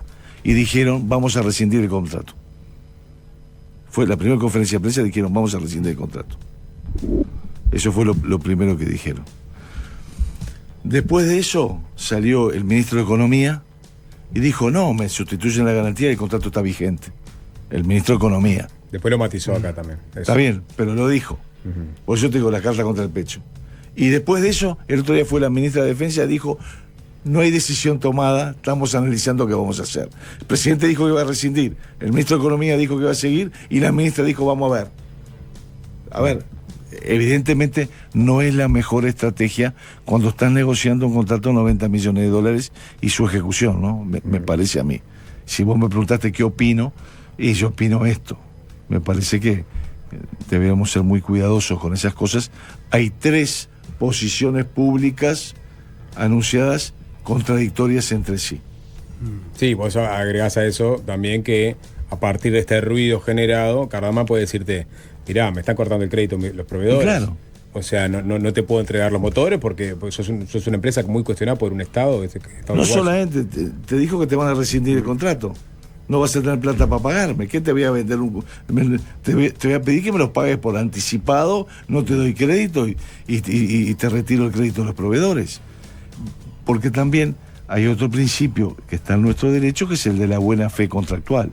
S14: y dijeron, vamos a rescindir el contrato. Fue la primera conferencia de prensa, dijeron, vamos a rescindir el contrato. Eso fue lo primero que dijeron. Después de eso salió el ministro de Economía y dijo, no, me sustituyen la garantía y el contrato está vigente. El ministro de Economía.
S9: Después lo matizó acá también. Eso.
S14: Está bien, pero lo dijo. Por eso te digo, la carta contra el pecho. Y después de eso, el otro día fue la ministra de Defensa y dijo, no hay decisión tomada, estamos analizando qué vamos a hacer. El presidente dijo que iba a rescindir, el ministro de Economía dijo que iba a seguir y la ministra dijo, vamos a ver. A ver, evidentemente no es la mejor estrategia cuando estás negociando un contrato de $90 millones y su ejecución, ¿no? Me parece a mí. Si vos me preguntaste qué opino, y yo opino esto. Me parece que deberíamos ser muy cuidadosos con esas cosas. Hay 3 posiciones públicas anunciadas contradictorias entre sí.
S9: Sí, vos agregás a eso también que a partir de este ruido generado, Cardama puede decirte, mirá, me están cortando el crédito los proveedores.
S14: Claro.
S9: O sea, no te puedo entregar los motores porque sos una empresa muy cuestionada por un Estado.
S14: No solamente, te dijo que te van a rescindir el contrato. No vas a tener plata para pagarme. ¿Qué te voy a vender? Te voy a pedir que me los pagues por anticipado, no te doy crédito y te retiro el crédito de los proveedores. Porque también hay otro principio que está en nuestro derecho, que es el de la buena fe contractual.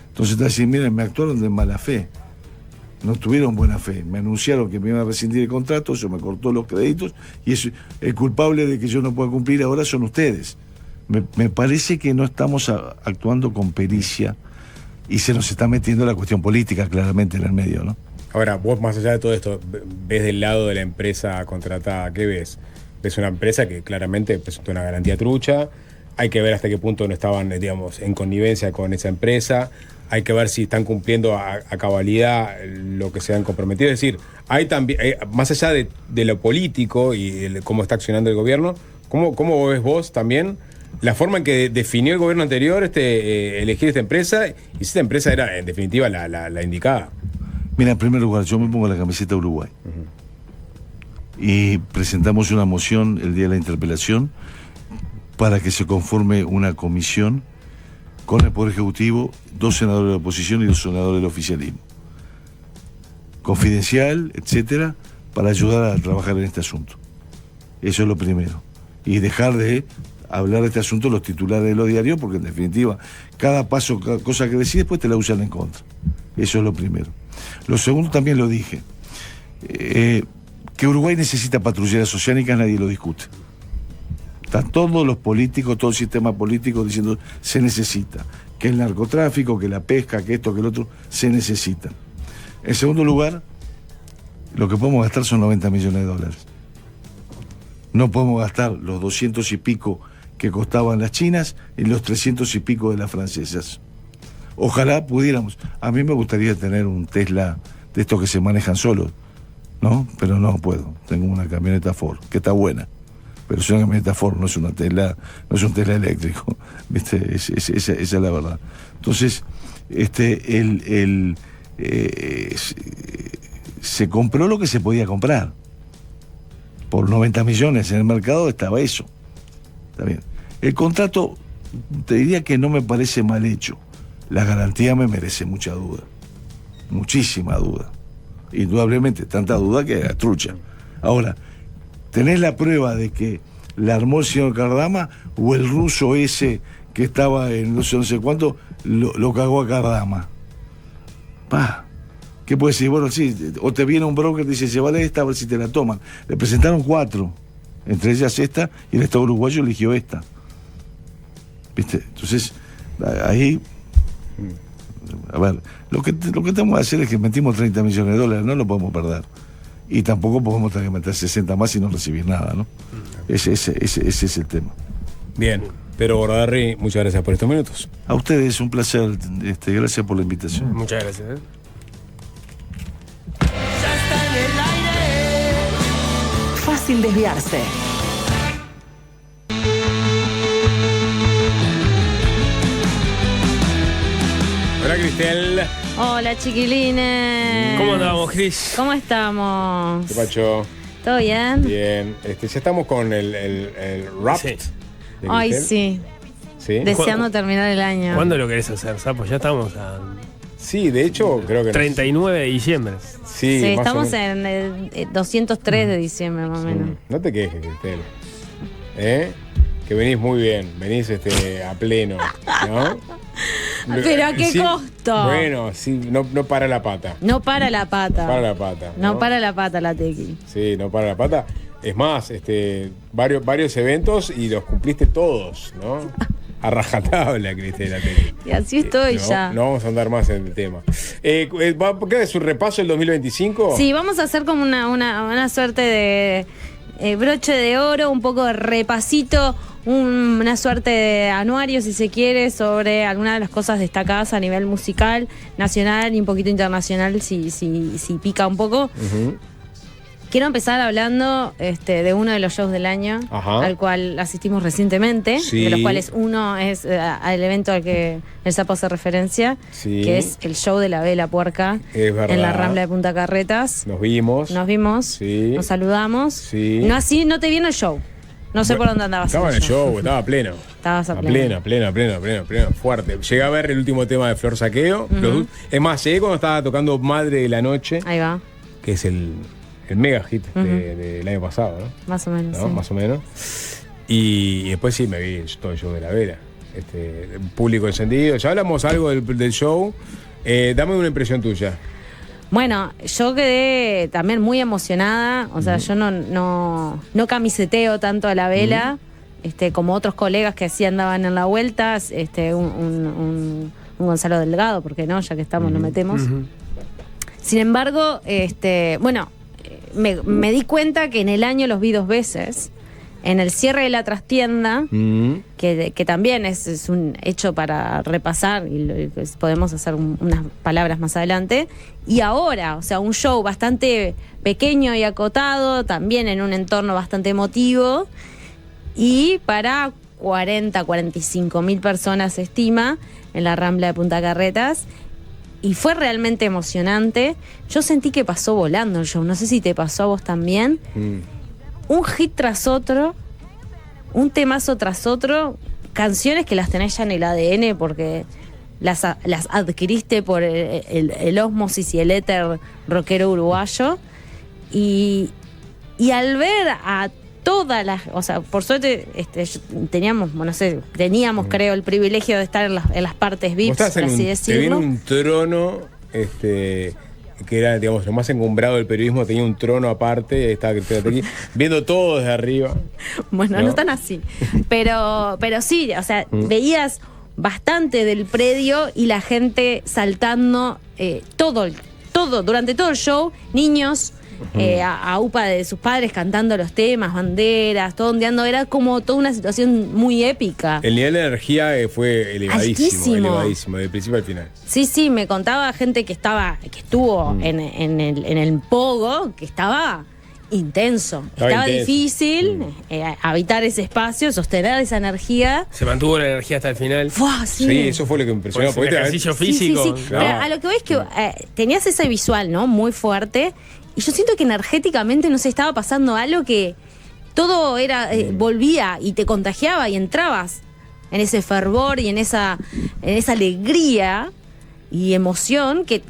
S14: Entonces te decís, miren, me actuaron de mala fe. No tuvieron buena fe. Me anunciaron que me iban a rescindir el contrato, eso me cortó los créditos, y eso, el culpable de que yo no pueda cumplir ahora son ustedes. Me parece que no estamos actuando con pericia y se nos está metiendo la cuestión política claramente en el medio, ¿no?
S9: Ahora, vos más allá de todo esto, ves del lado de la empresa contratada, ¿qué ves? ¿Ves una empresa que claramente presentó una garantía trucha? Hay que ver hasta qué punto no estaban, digamos, en connivencia con esa empresa. Hay que ver si están cumpliendo a cabalidad lo que se han comprometido. Es decir, hay también, más allá de lo político y de cómo está accionando el gobierno, ¿cómo ves vos también la forma en que definió el gobierno anterior elegir esta empresa, y si esta empresa era en definitiva la indicada?
S14: Mira, en primer lugar, yo me pongo la camiseta Uruguay. Y presentamos una moción el día de la interpelación para que se conforme una comisión con el Poder Ejecutivo, 2 senadores de la oposición y 2 senadores del oficialismo. Confidencial, etcétera, para ayudar a trabajar en este asunto. Eso es lo primero. Y dejar de hablar de este asunto los titulares de los diarios, porque en definitiva, cada paso, cada cosa que decís, después te la usan en contra. Eso es lo primero. Lo segundo también lo dije. Que Uruguay necesita patrulleras oceánicas, nadie lo discute. Están todos los políticos, todo el sistema político diciendo se necesita. Que el narcotráfico, que la pesca, que esto, que el otro, se necesita. En segundo lugar, lo que podemos gastar son 90 millones de dólares. No podemos gastar los 200 y pico que costaban las chinas y los 300 y pico de las francesas. Ojalá pudiéramos. A mí me gustaría tener un Tesla de estos que se manejan solos, ¿no? Pero no puedo. Tengo una camioneta Ford, que está buena. Pero es una camioneta Ford, no es una Tesla, no es un Tesla eléctrico. ¿Viste? Esa es la verdad. Entonces, se compró lo que se podía comprar. Por 90 millones en el mercado estaba eso. Está bien. El contrato, te diría que no me parece mal hecho. La garantía me merece mucha duda. Muchísima duda. Indudablemente, tanta duda que era trucha. Ahora, ¿tenés la prueba de que la armó el señor Cardama o el ruso ese que estaba en no sé cuánto lo cagó a Cardama? ¿Qué puede decir? Bueno, sí, o te viene un broker y dice, llévale esta a ver si te la toman. Le presentaron 4, entre ellas esta, y el Estado uruguayo eligió esta. ¿Viste? Entonces, ahí, a ver, lo que tenemos que hacer es que metimos 30 millones de dólares, no lo podemos perder. Y tampoco podemos tener que meter 60 más y no recibir nada, ¿no? Ese es el tema.
S9: Bien, pero Bordaberry, muchas gracias por estos minutos.
S14: A ustedes, un placer, gracias por la invitación.
S10: Muchas gracias.
S3: Fácil desviarse.
S9: Hola, Cristel.
S15: Hola, chiquilines.
S10: ¿Cómo andamos, Cris?
S15: ¿Cómo estamos?
S9: ¿Qué pacho?
S15: ¿Todo bien?
S9: Bien. Ya estamos con el rap.
S10: Sí.
S15: Ay, sí.
S9: ¿Sí?
S15: Deseando terminar el año.
S10: ¿Cuándo lo querés hacer, Sapo? Ya estamos a...
S9: Sí, de hecho, creo que...
S10: 39 de diciembre.
S9: Sí,
S15: Sí,
S9: más
S15: estamos
S9: o menos.
S15: en el 203 de diciembre, más o menos.
S9: No te quejes, Cristel. Que venís muy bien, venís a pleno, ¿no?
S15: ¿Pero a qué
S9: Sí,
S15: costo?
S9: Bueno, sí, no para la pata.
S15: No para la pata.
S9: No para la pata.
S15: No para la pata la tequi.
S9: Sí, no para la pata. Es más, varios eventos y los cumpliste todos, ¿no? A rajatabla, Cristel.
S15: Y así estoy ya.
S9: No vamos a andar más en el tema. ¿Qué es su repaso del 2025?
S15: Sí, vamos a hacer como una suerte de broche de oro, un poco de repasito, una suerte de anuario, si se quiere, sobre algunas de las cosas destacadas a nivel musical, nacional y un poquito internacional, si pica un poco.
S9: Uh-huh.
S15: Quiero empezar hablando de uno de los shows del año,
S9: Ajá.
S15: al cual asistimos recientemente,
S9: Sí.
S15: de los cuales uno es al evento al que el Sapo hace referencia,
S9: Sí.
S15: que es el show de la Vela Puerca
S9: Es verdad.
S15: en la Rambla de Punta Carretas.
S9: Nos vimos.
S15: Sí. Nos saludamos.
S9: Sí.
S15: No te vi en el show. No sé por dónde andabas.
S9: Estaba en el show, estaba pleno.
S15: Estabas a
S9: pleno, fuerte. Llegué a ver el último tema de Flor Saqueo.
S15: Ujú.
S9: Es más, llegué cuando estaba tocando Madre de la Noche,
S15: Ahí va,
S9: que es el mega hit
S15: Ujú.
S9: del año pasado, ¿no?
S15: más o menos.
S9: ¿No?
S15: Sí.
S9: Más o menos. Y después sí me vi todo el show de la Vera. Público encendido. Ya hablamos algo del show. Dame una impresión tuya.
S15: Bueno, yo quedé también muy emocionada. O sea, yo no camiseteo tanto a la Vela, como otros colegas que sí andaban en la vuelta. Un Gonzalo Delgado, ¿por qué no? Ya que estamos, nos metemos. Sin embargo, me di cuenta que en el año los vi 2 veces. En el cierre de la trastienda, que también es un hecho para repasar, y podemos hacer unas palabras más adelante. Y ahora, o sea, un show bastante pequeño y acotado, también en un entorno bastante emotivo. Y para 45.000 personas se estima, en la Rambla de Punta Carretas. Y fue realmente emocionante. Yo sentí que pasó volando el show. No sé si te pasó a vos también. Un hit tras otro, un temazo tras otro, canciones que las tenés ya en el ADN porque las adquiriste por el ósmosis y el éter rockero uruguayo. Y al ver a todas las, o sea, por suerte teníamos, creo, el privilegio de estar en las partes VIPs, por así
S9: te viene
S15: decirlo.
S9: un trono que era, digamos, lo más encumbrado del periodismo, tenía un trono aparte, estaba Cristina viendo todo desde arriba.
S15: Bueno, no tan así. Pero sí, o sea, veías bastante del predio y la gente saltando todo, durante todo el show, niños a UPA de sus padres cantando los temas, banderas, todo ondeando, era como toda una situación muy épica.
S9: El nivel de energía fue elevadísimo,
S15: Altísimo.
S9: de principio al final.
S15: Sí, me contaba gente que estuvo en el pogo, que estaba intenso. Estaba difícil habitar ese espacio, sostener esa energía.
S10: Se mantuvo la energía hasta el final.
S9: Sí, eso fue lo que me impresionó.
S10: El ejercicio físico.
S15: Sí. Claro. Pero a lo que ves que tenías ese visual, ¿no? Muy fuerte. Y yo siento que energéticamente, no sé, estaba pasando algo que todo era volvía y te contagiaba y entrabas en ese fervor y en esa alegría y emoción que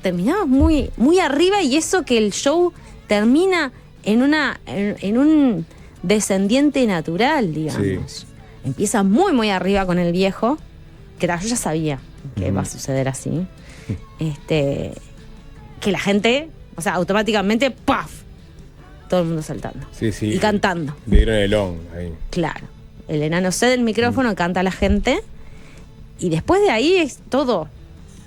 S15: terminabas muy, muy arriba, y eso que el show termina en un descendiente natural, digamos. Sí. Empieza muy, muy arriba con el viejo, que yo ya sabía que va a suceder así. Que la gente, o sea, automáticamente, ¡paf! Todo el mundo saltando.
S9: Sí.
S15: Y cantando.
S9: Le dieron el on ahí.
S15: Claro. El enano cede el micrófono, canta a la gente. Y después de ahí es todo.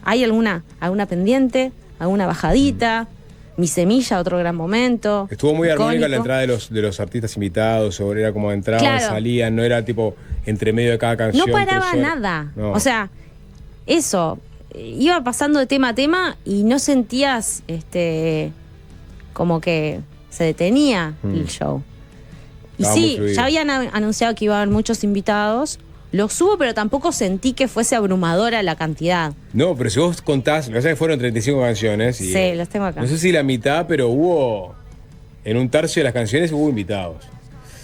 S15: Hay alguna pendiente, alguna bajadita. Mi semilla, otro gran momento.
S9: Estuvo muy
S15: icónico.
S9: armónica la entrada de los artistas invitados, era como entraban, salían, no era tipo entre medio de cada canción.
S15: No paraba nada. No. O sea, eso. Iba pasando de tema a tema y no sentías como que se detenía el show. Y sí, ya habían anunciado que iba a haber muchos invitados. Los hubo, pero tampoco sentí que fuese abrumadora la cantidad.
S9: No, pero si vos contás, lo que pasa es que fueron 35 canciones. Y,
S15: sí, las tengo acá.
S9: No sé si la mitad, pero en un tercio de las canciones hubo invitados.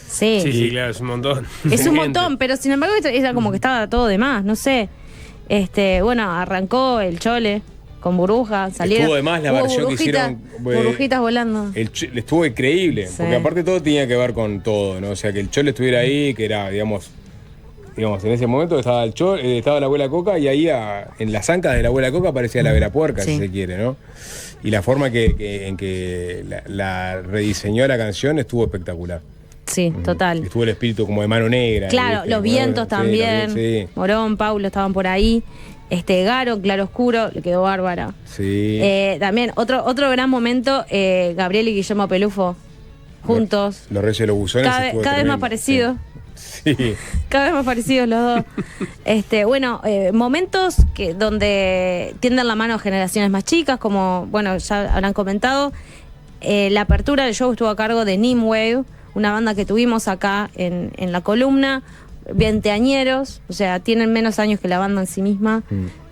S15: Sí,
S10: claro, es un montón.
S15: Es un montón, pero sin embargo era como que estaba todo de más, no sé. Bueno, arrancó el Chole con burbujas, salieron.
S9: Estuvo de más la versión que hicieron.
S15: Burbujitas volando.
S9: Estuvo increíble, porque aparte todo tenía que ver con todo, ¿no? O sea, que el Chole estuviera ahí, que era, digamos, en ese momento estaba el Chole, estaba la abuela Coca, y ahí en las ancas de la abuela Coca aparecía la Vera Puerca, si se quiere, ¿no? Y la forma en que la rediseñó la canción estuvo espectacular.
S15: Sí, total.
S9: Estuvo el espíritu como de Mano Negra.
S15: Claro, los vientos también.
S9: Sí.
S15: Morón, Paulo estaban por ahí. Garo, Claro Oscuro, le quedó bárbara.
S9: Sí.
S15: También, otro gran momento, Gabriel y Guillermo Pelufo, juntos.
S9: Los Reyes de los Buzones.
S15: Cada vez más parecidos.
S9: Sí.
S15: Cada vez más parecidos los dos. Momentos donde tienden la mano a generaciones más chicas, como, ya habrán comentado. La apertura del show estuvo a cargo de Nimwave, una banda que tuvimos acá en la columna, veinteañeros, o sea, tienen menos años que la banda en sí misma.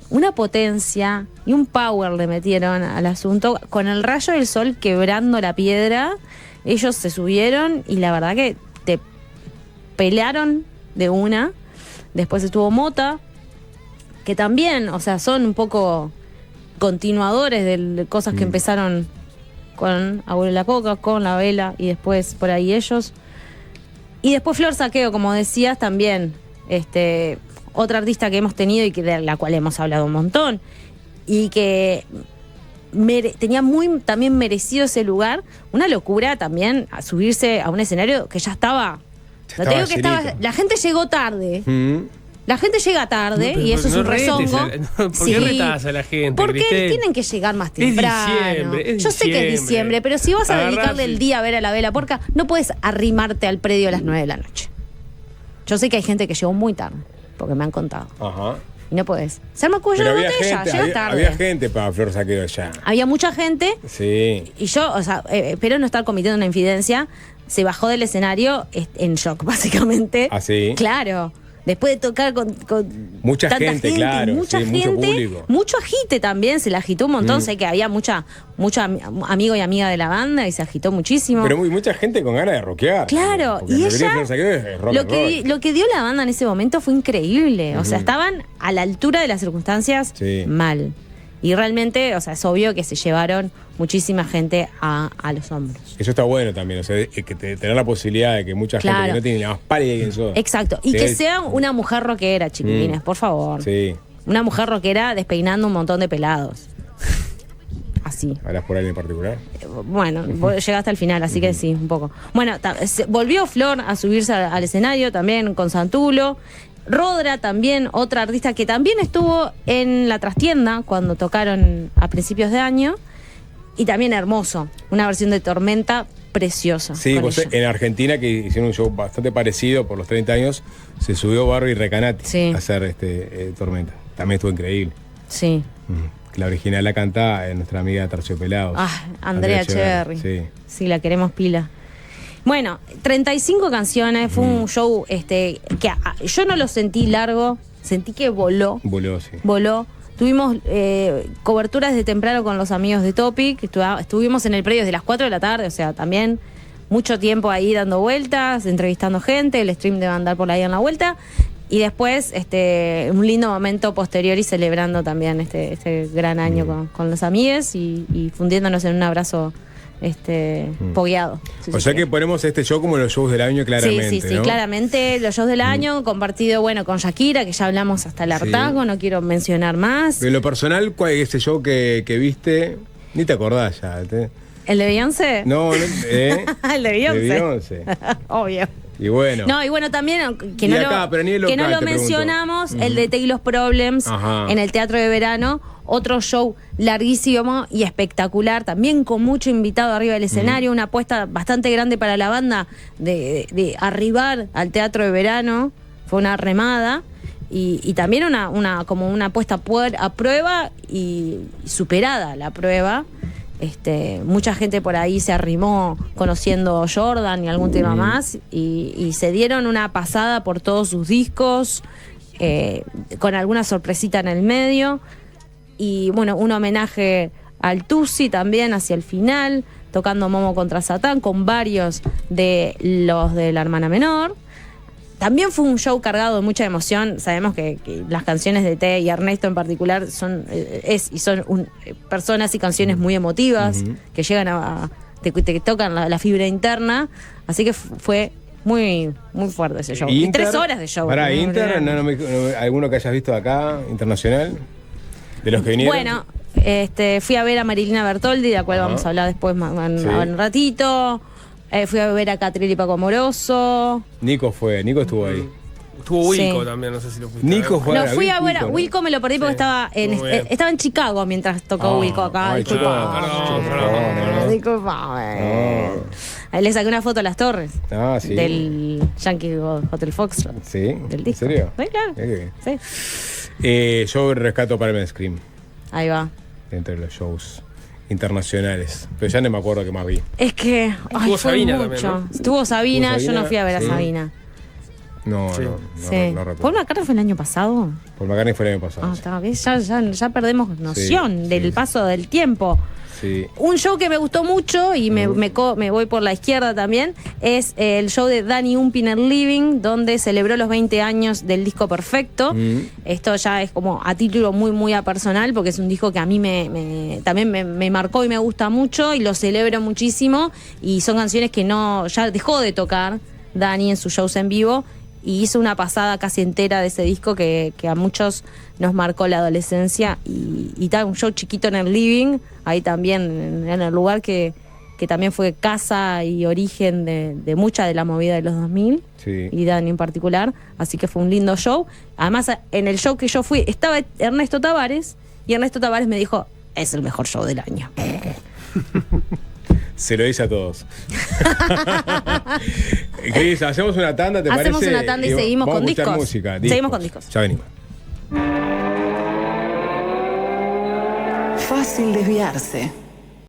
S15: Una potencia y un power le metieron al asunto, con el rayo del sol quebrando la piedra. Ellos se subieron y la verdad que te pelearon de una. Después estuvo Mota, que también, o sea, son un poco continuadores de cosas que empezaron con Abuela Coca, con La Vela, y después por ahí ellos. Y después Flor Saqueo, como decías, también otra artista que hemos tenido y de la cual hemos hablado un montón, y que tenía muy también merecido ese lugar. Una locura también a subirse a un escenario que ya estaba. La gente llegó tarde. La gente llega tarde y eso es un rezongo.
S10: ¿Por qué retás a la gente?
S15: Porque tienen que llegar más temprano. Yo sé que es diciembre, pero si vas a dedicarle el día a ver a la Vela Puerca, no puedes arrimarte al predio a las 9 de la noche. Yo sé que hay gente que llegó muy tarde, porque me han contado.
S9: Ajá.
S15: Y no podés. Se arma cuello de botella, llegas tarde.
S9: Había gente para Flor Saqueo ya.
S15: Había mucha gente.
S9: Sí.
S15: Y yo, o sea, espero no estar cometiendo una infidencia. Se bajó del escenario en shock, básicamente.
S9: ¿Ah, sí?
S15: Claro. Después de tocar con
S9: mucha
S15: tanta
S9: gente, claro,
S15: mucha gente,
S9: mucho público.
S15: Mucho agite también, se la agitó un montón. Sé que había mucho amigo y amiga de la banda y se agitó muchísimo.
S9: Pero mucha gente con ganas de rockear.
S15: Claro, y ella, lo que dio la banda en ese momento fue increíble. O sea, estaban a la altura de las circunstancias mal. Y realmente, o sea, es obvio que se llevaron muchísima gente a los hombros.
S9: Eso está bueno también, o sea, tener la posibilidad de que mucha gente que no tiene la más pálida de quién sos.
S15: Exacto, y que sea una mujer rockera, chiquilines, por favor.
S9: Sí.
S15: Una mujer rockera despeinando un montón de pelados. así.
S9: ¿Hablas por alguien en particular?
S15: Bueno, vos llegaste al final, así que sí, un poco. Bueno, volvió Flor a subirse al escenario también con Santulo. Rodra también, otra artista que también estuvo en la trastienda cuando tocaron a principios de año. Y también hermoso, una versión de Tormenta preciosa.
S9: Sí, pues en Argentina, que hicieron un show bastante parecido por los 30 años, se subió Barbie Recanati a hacer Tormenta. También estuvo increíble.
S15: Sí.
S9: La original la canta nuestra amiga Terciopelados.
S15: Andrea Echeverri. Sí, la queremos pila. Bueno, 35 canciones, fue un show que yo no lo sentí largo, sentí que voló.
S9: Voló, sí.
S15: Voló. Tuvimos coberturas de temprano con los amigos de Topic, estuvimos en el predio desde las 4 de la tarde, o sea, también mucho tiempo ahí dando vueltas, entrevistando gente, el stream de andar por ahí en la vuelta, y después un lindo momento posterior y celebrando también este gran año con los amigues y fundiéndonos en un abrazo pogueado.
S9: O sea que ponemos este show como los shows del año claramente.
S15: Sí,
S9: ¿no?
S15: claramente los shows del año, compartido con Shakira, que ya hablamos hasta el hartazgo, no quiero mencionar más.
S9: De lo personal, ¿cuál es ese show que viste? Ni te acordás ya.
S15: ¿El de Beyoncé?
S9: No,
S15: el de Beyoncé. Obvio.
S9: Y bueno.
S15: No, y bueno, también que no lo mencionamos, el de Taylor's Problems en el Teatro de Verano. Otro show larguísimo y espectacular, también con mucho invitado arriba del escenario, una apuesta bastante grande para la banda de arribar al Teatro de Verano, fue una remada y también como una apuesta a prueba y superada la prueba. Mucha gente por ahí se arrimó conociendo Jordan y algún tema más y se dieron una pasada por todos sus discos, con alguna sorpresita en el medio. Y bueno, un homenaje al Tusi también hacia el final, tocando Momo contra Satán con varios de los de la hermana menor. También fue un show cargado de mucha emoción. Sabemos que las canciones de T y Ernesto en particular son personas y canciones muy emotivas que llegan te tocan la fibra interna. Así que fue muy, muy fuerte ese show. Y 3 horas de show.
S9: Para Inter, ¿alguno que hayas visto acá, internacional? ¿De los que vinieron?
S15: Bueno, fui a ver a Marilina Bertoldi, de la cual vamos a hablar después en un ratito. Fui a ver a Catriel y Paco Amoroso.
S9: Nico estuvo ahí.
S10: Estuvo Wilco también, no sé si lo fuiste.
S9: Nico fue.
S15: No, fui a ver a Wilco, me lo perdí porque estaba en Chicago mientras tocó Wilco acá. Disculpame. Ahí le saqué una foto a las torres.
S9: Sí.
S15: Del Yankee Hotel Foxtrot.
S9: Sí.
S15: Del disco.
S9: ¿En serio?
S15: Sí, claro. Sí.
S9: Yo rescato Palm Scream.
S15: Ahí va.
S9: Entre los shows internacionales. Pero ya no me acuerdo qué más vi.
S15: Es que
S10: estuvo Sabina
S15: mucho.
S10: También, ¿no?
S15: Estuvo Sabina, yo no fui a ver a Sabina.
S9: No recuerdo.
S15: ¿Paul McCartney fue el año pasado?
S9: Paul McCartney fue el año pasado.
S15: Está bien, ya perdemos noción del paso del tiempo.
S9: Sí.
S15: Un show que me gustó mucho y me voy por la izquierda también es el show de Danny Umpiner Living, donde celebró los 20 años del disco Perfecto. Esto ya es como a título muy muy a personal, porque es un disco que a mí también me marcó y me gusta mucho y lo celebro muchísimo, y son canciones que ya dejó de tocar Danny en sus shows en vivo y hizo una pasada casi entera de ese disco que a muchos nos marcó la adolescencia, y tal, un show chiquito en el Living, ahí también en el lugar que también fue casa y origen de mucha de la movida de los 2000, y Dani en particular, así que fue un lindo show. Además, en el show que yo fui estaba Ernesto Tavares, y Ernesto Tavares me dijo, es el mejor show del año.
S9: Se lo dice a todos. ¿Qué dices? ¿Hacemos una tanda, te parece?
S15: Hacemos una tanda y seguimos con discos.
S9: Música,
S15: seguimos con discos.
S9: Ya venimos.
S3: Fácil desviarse.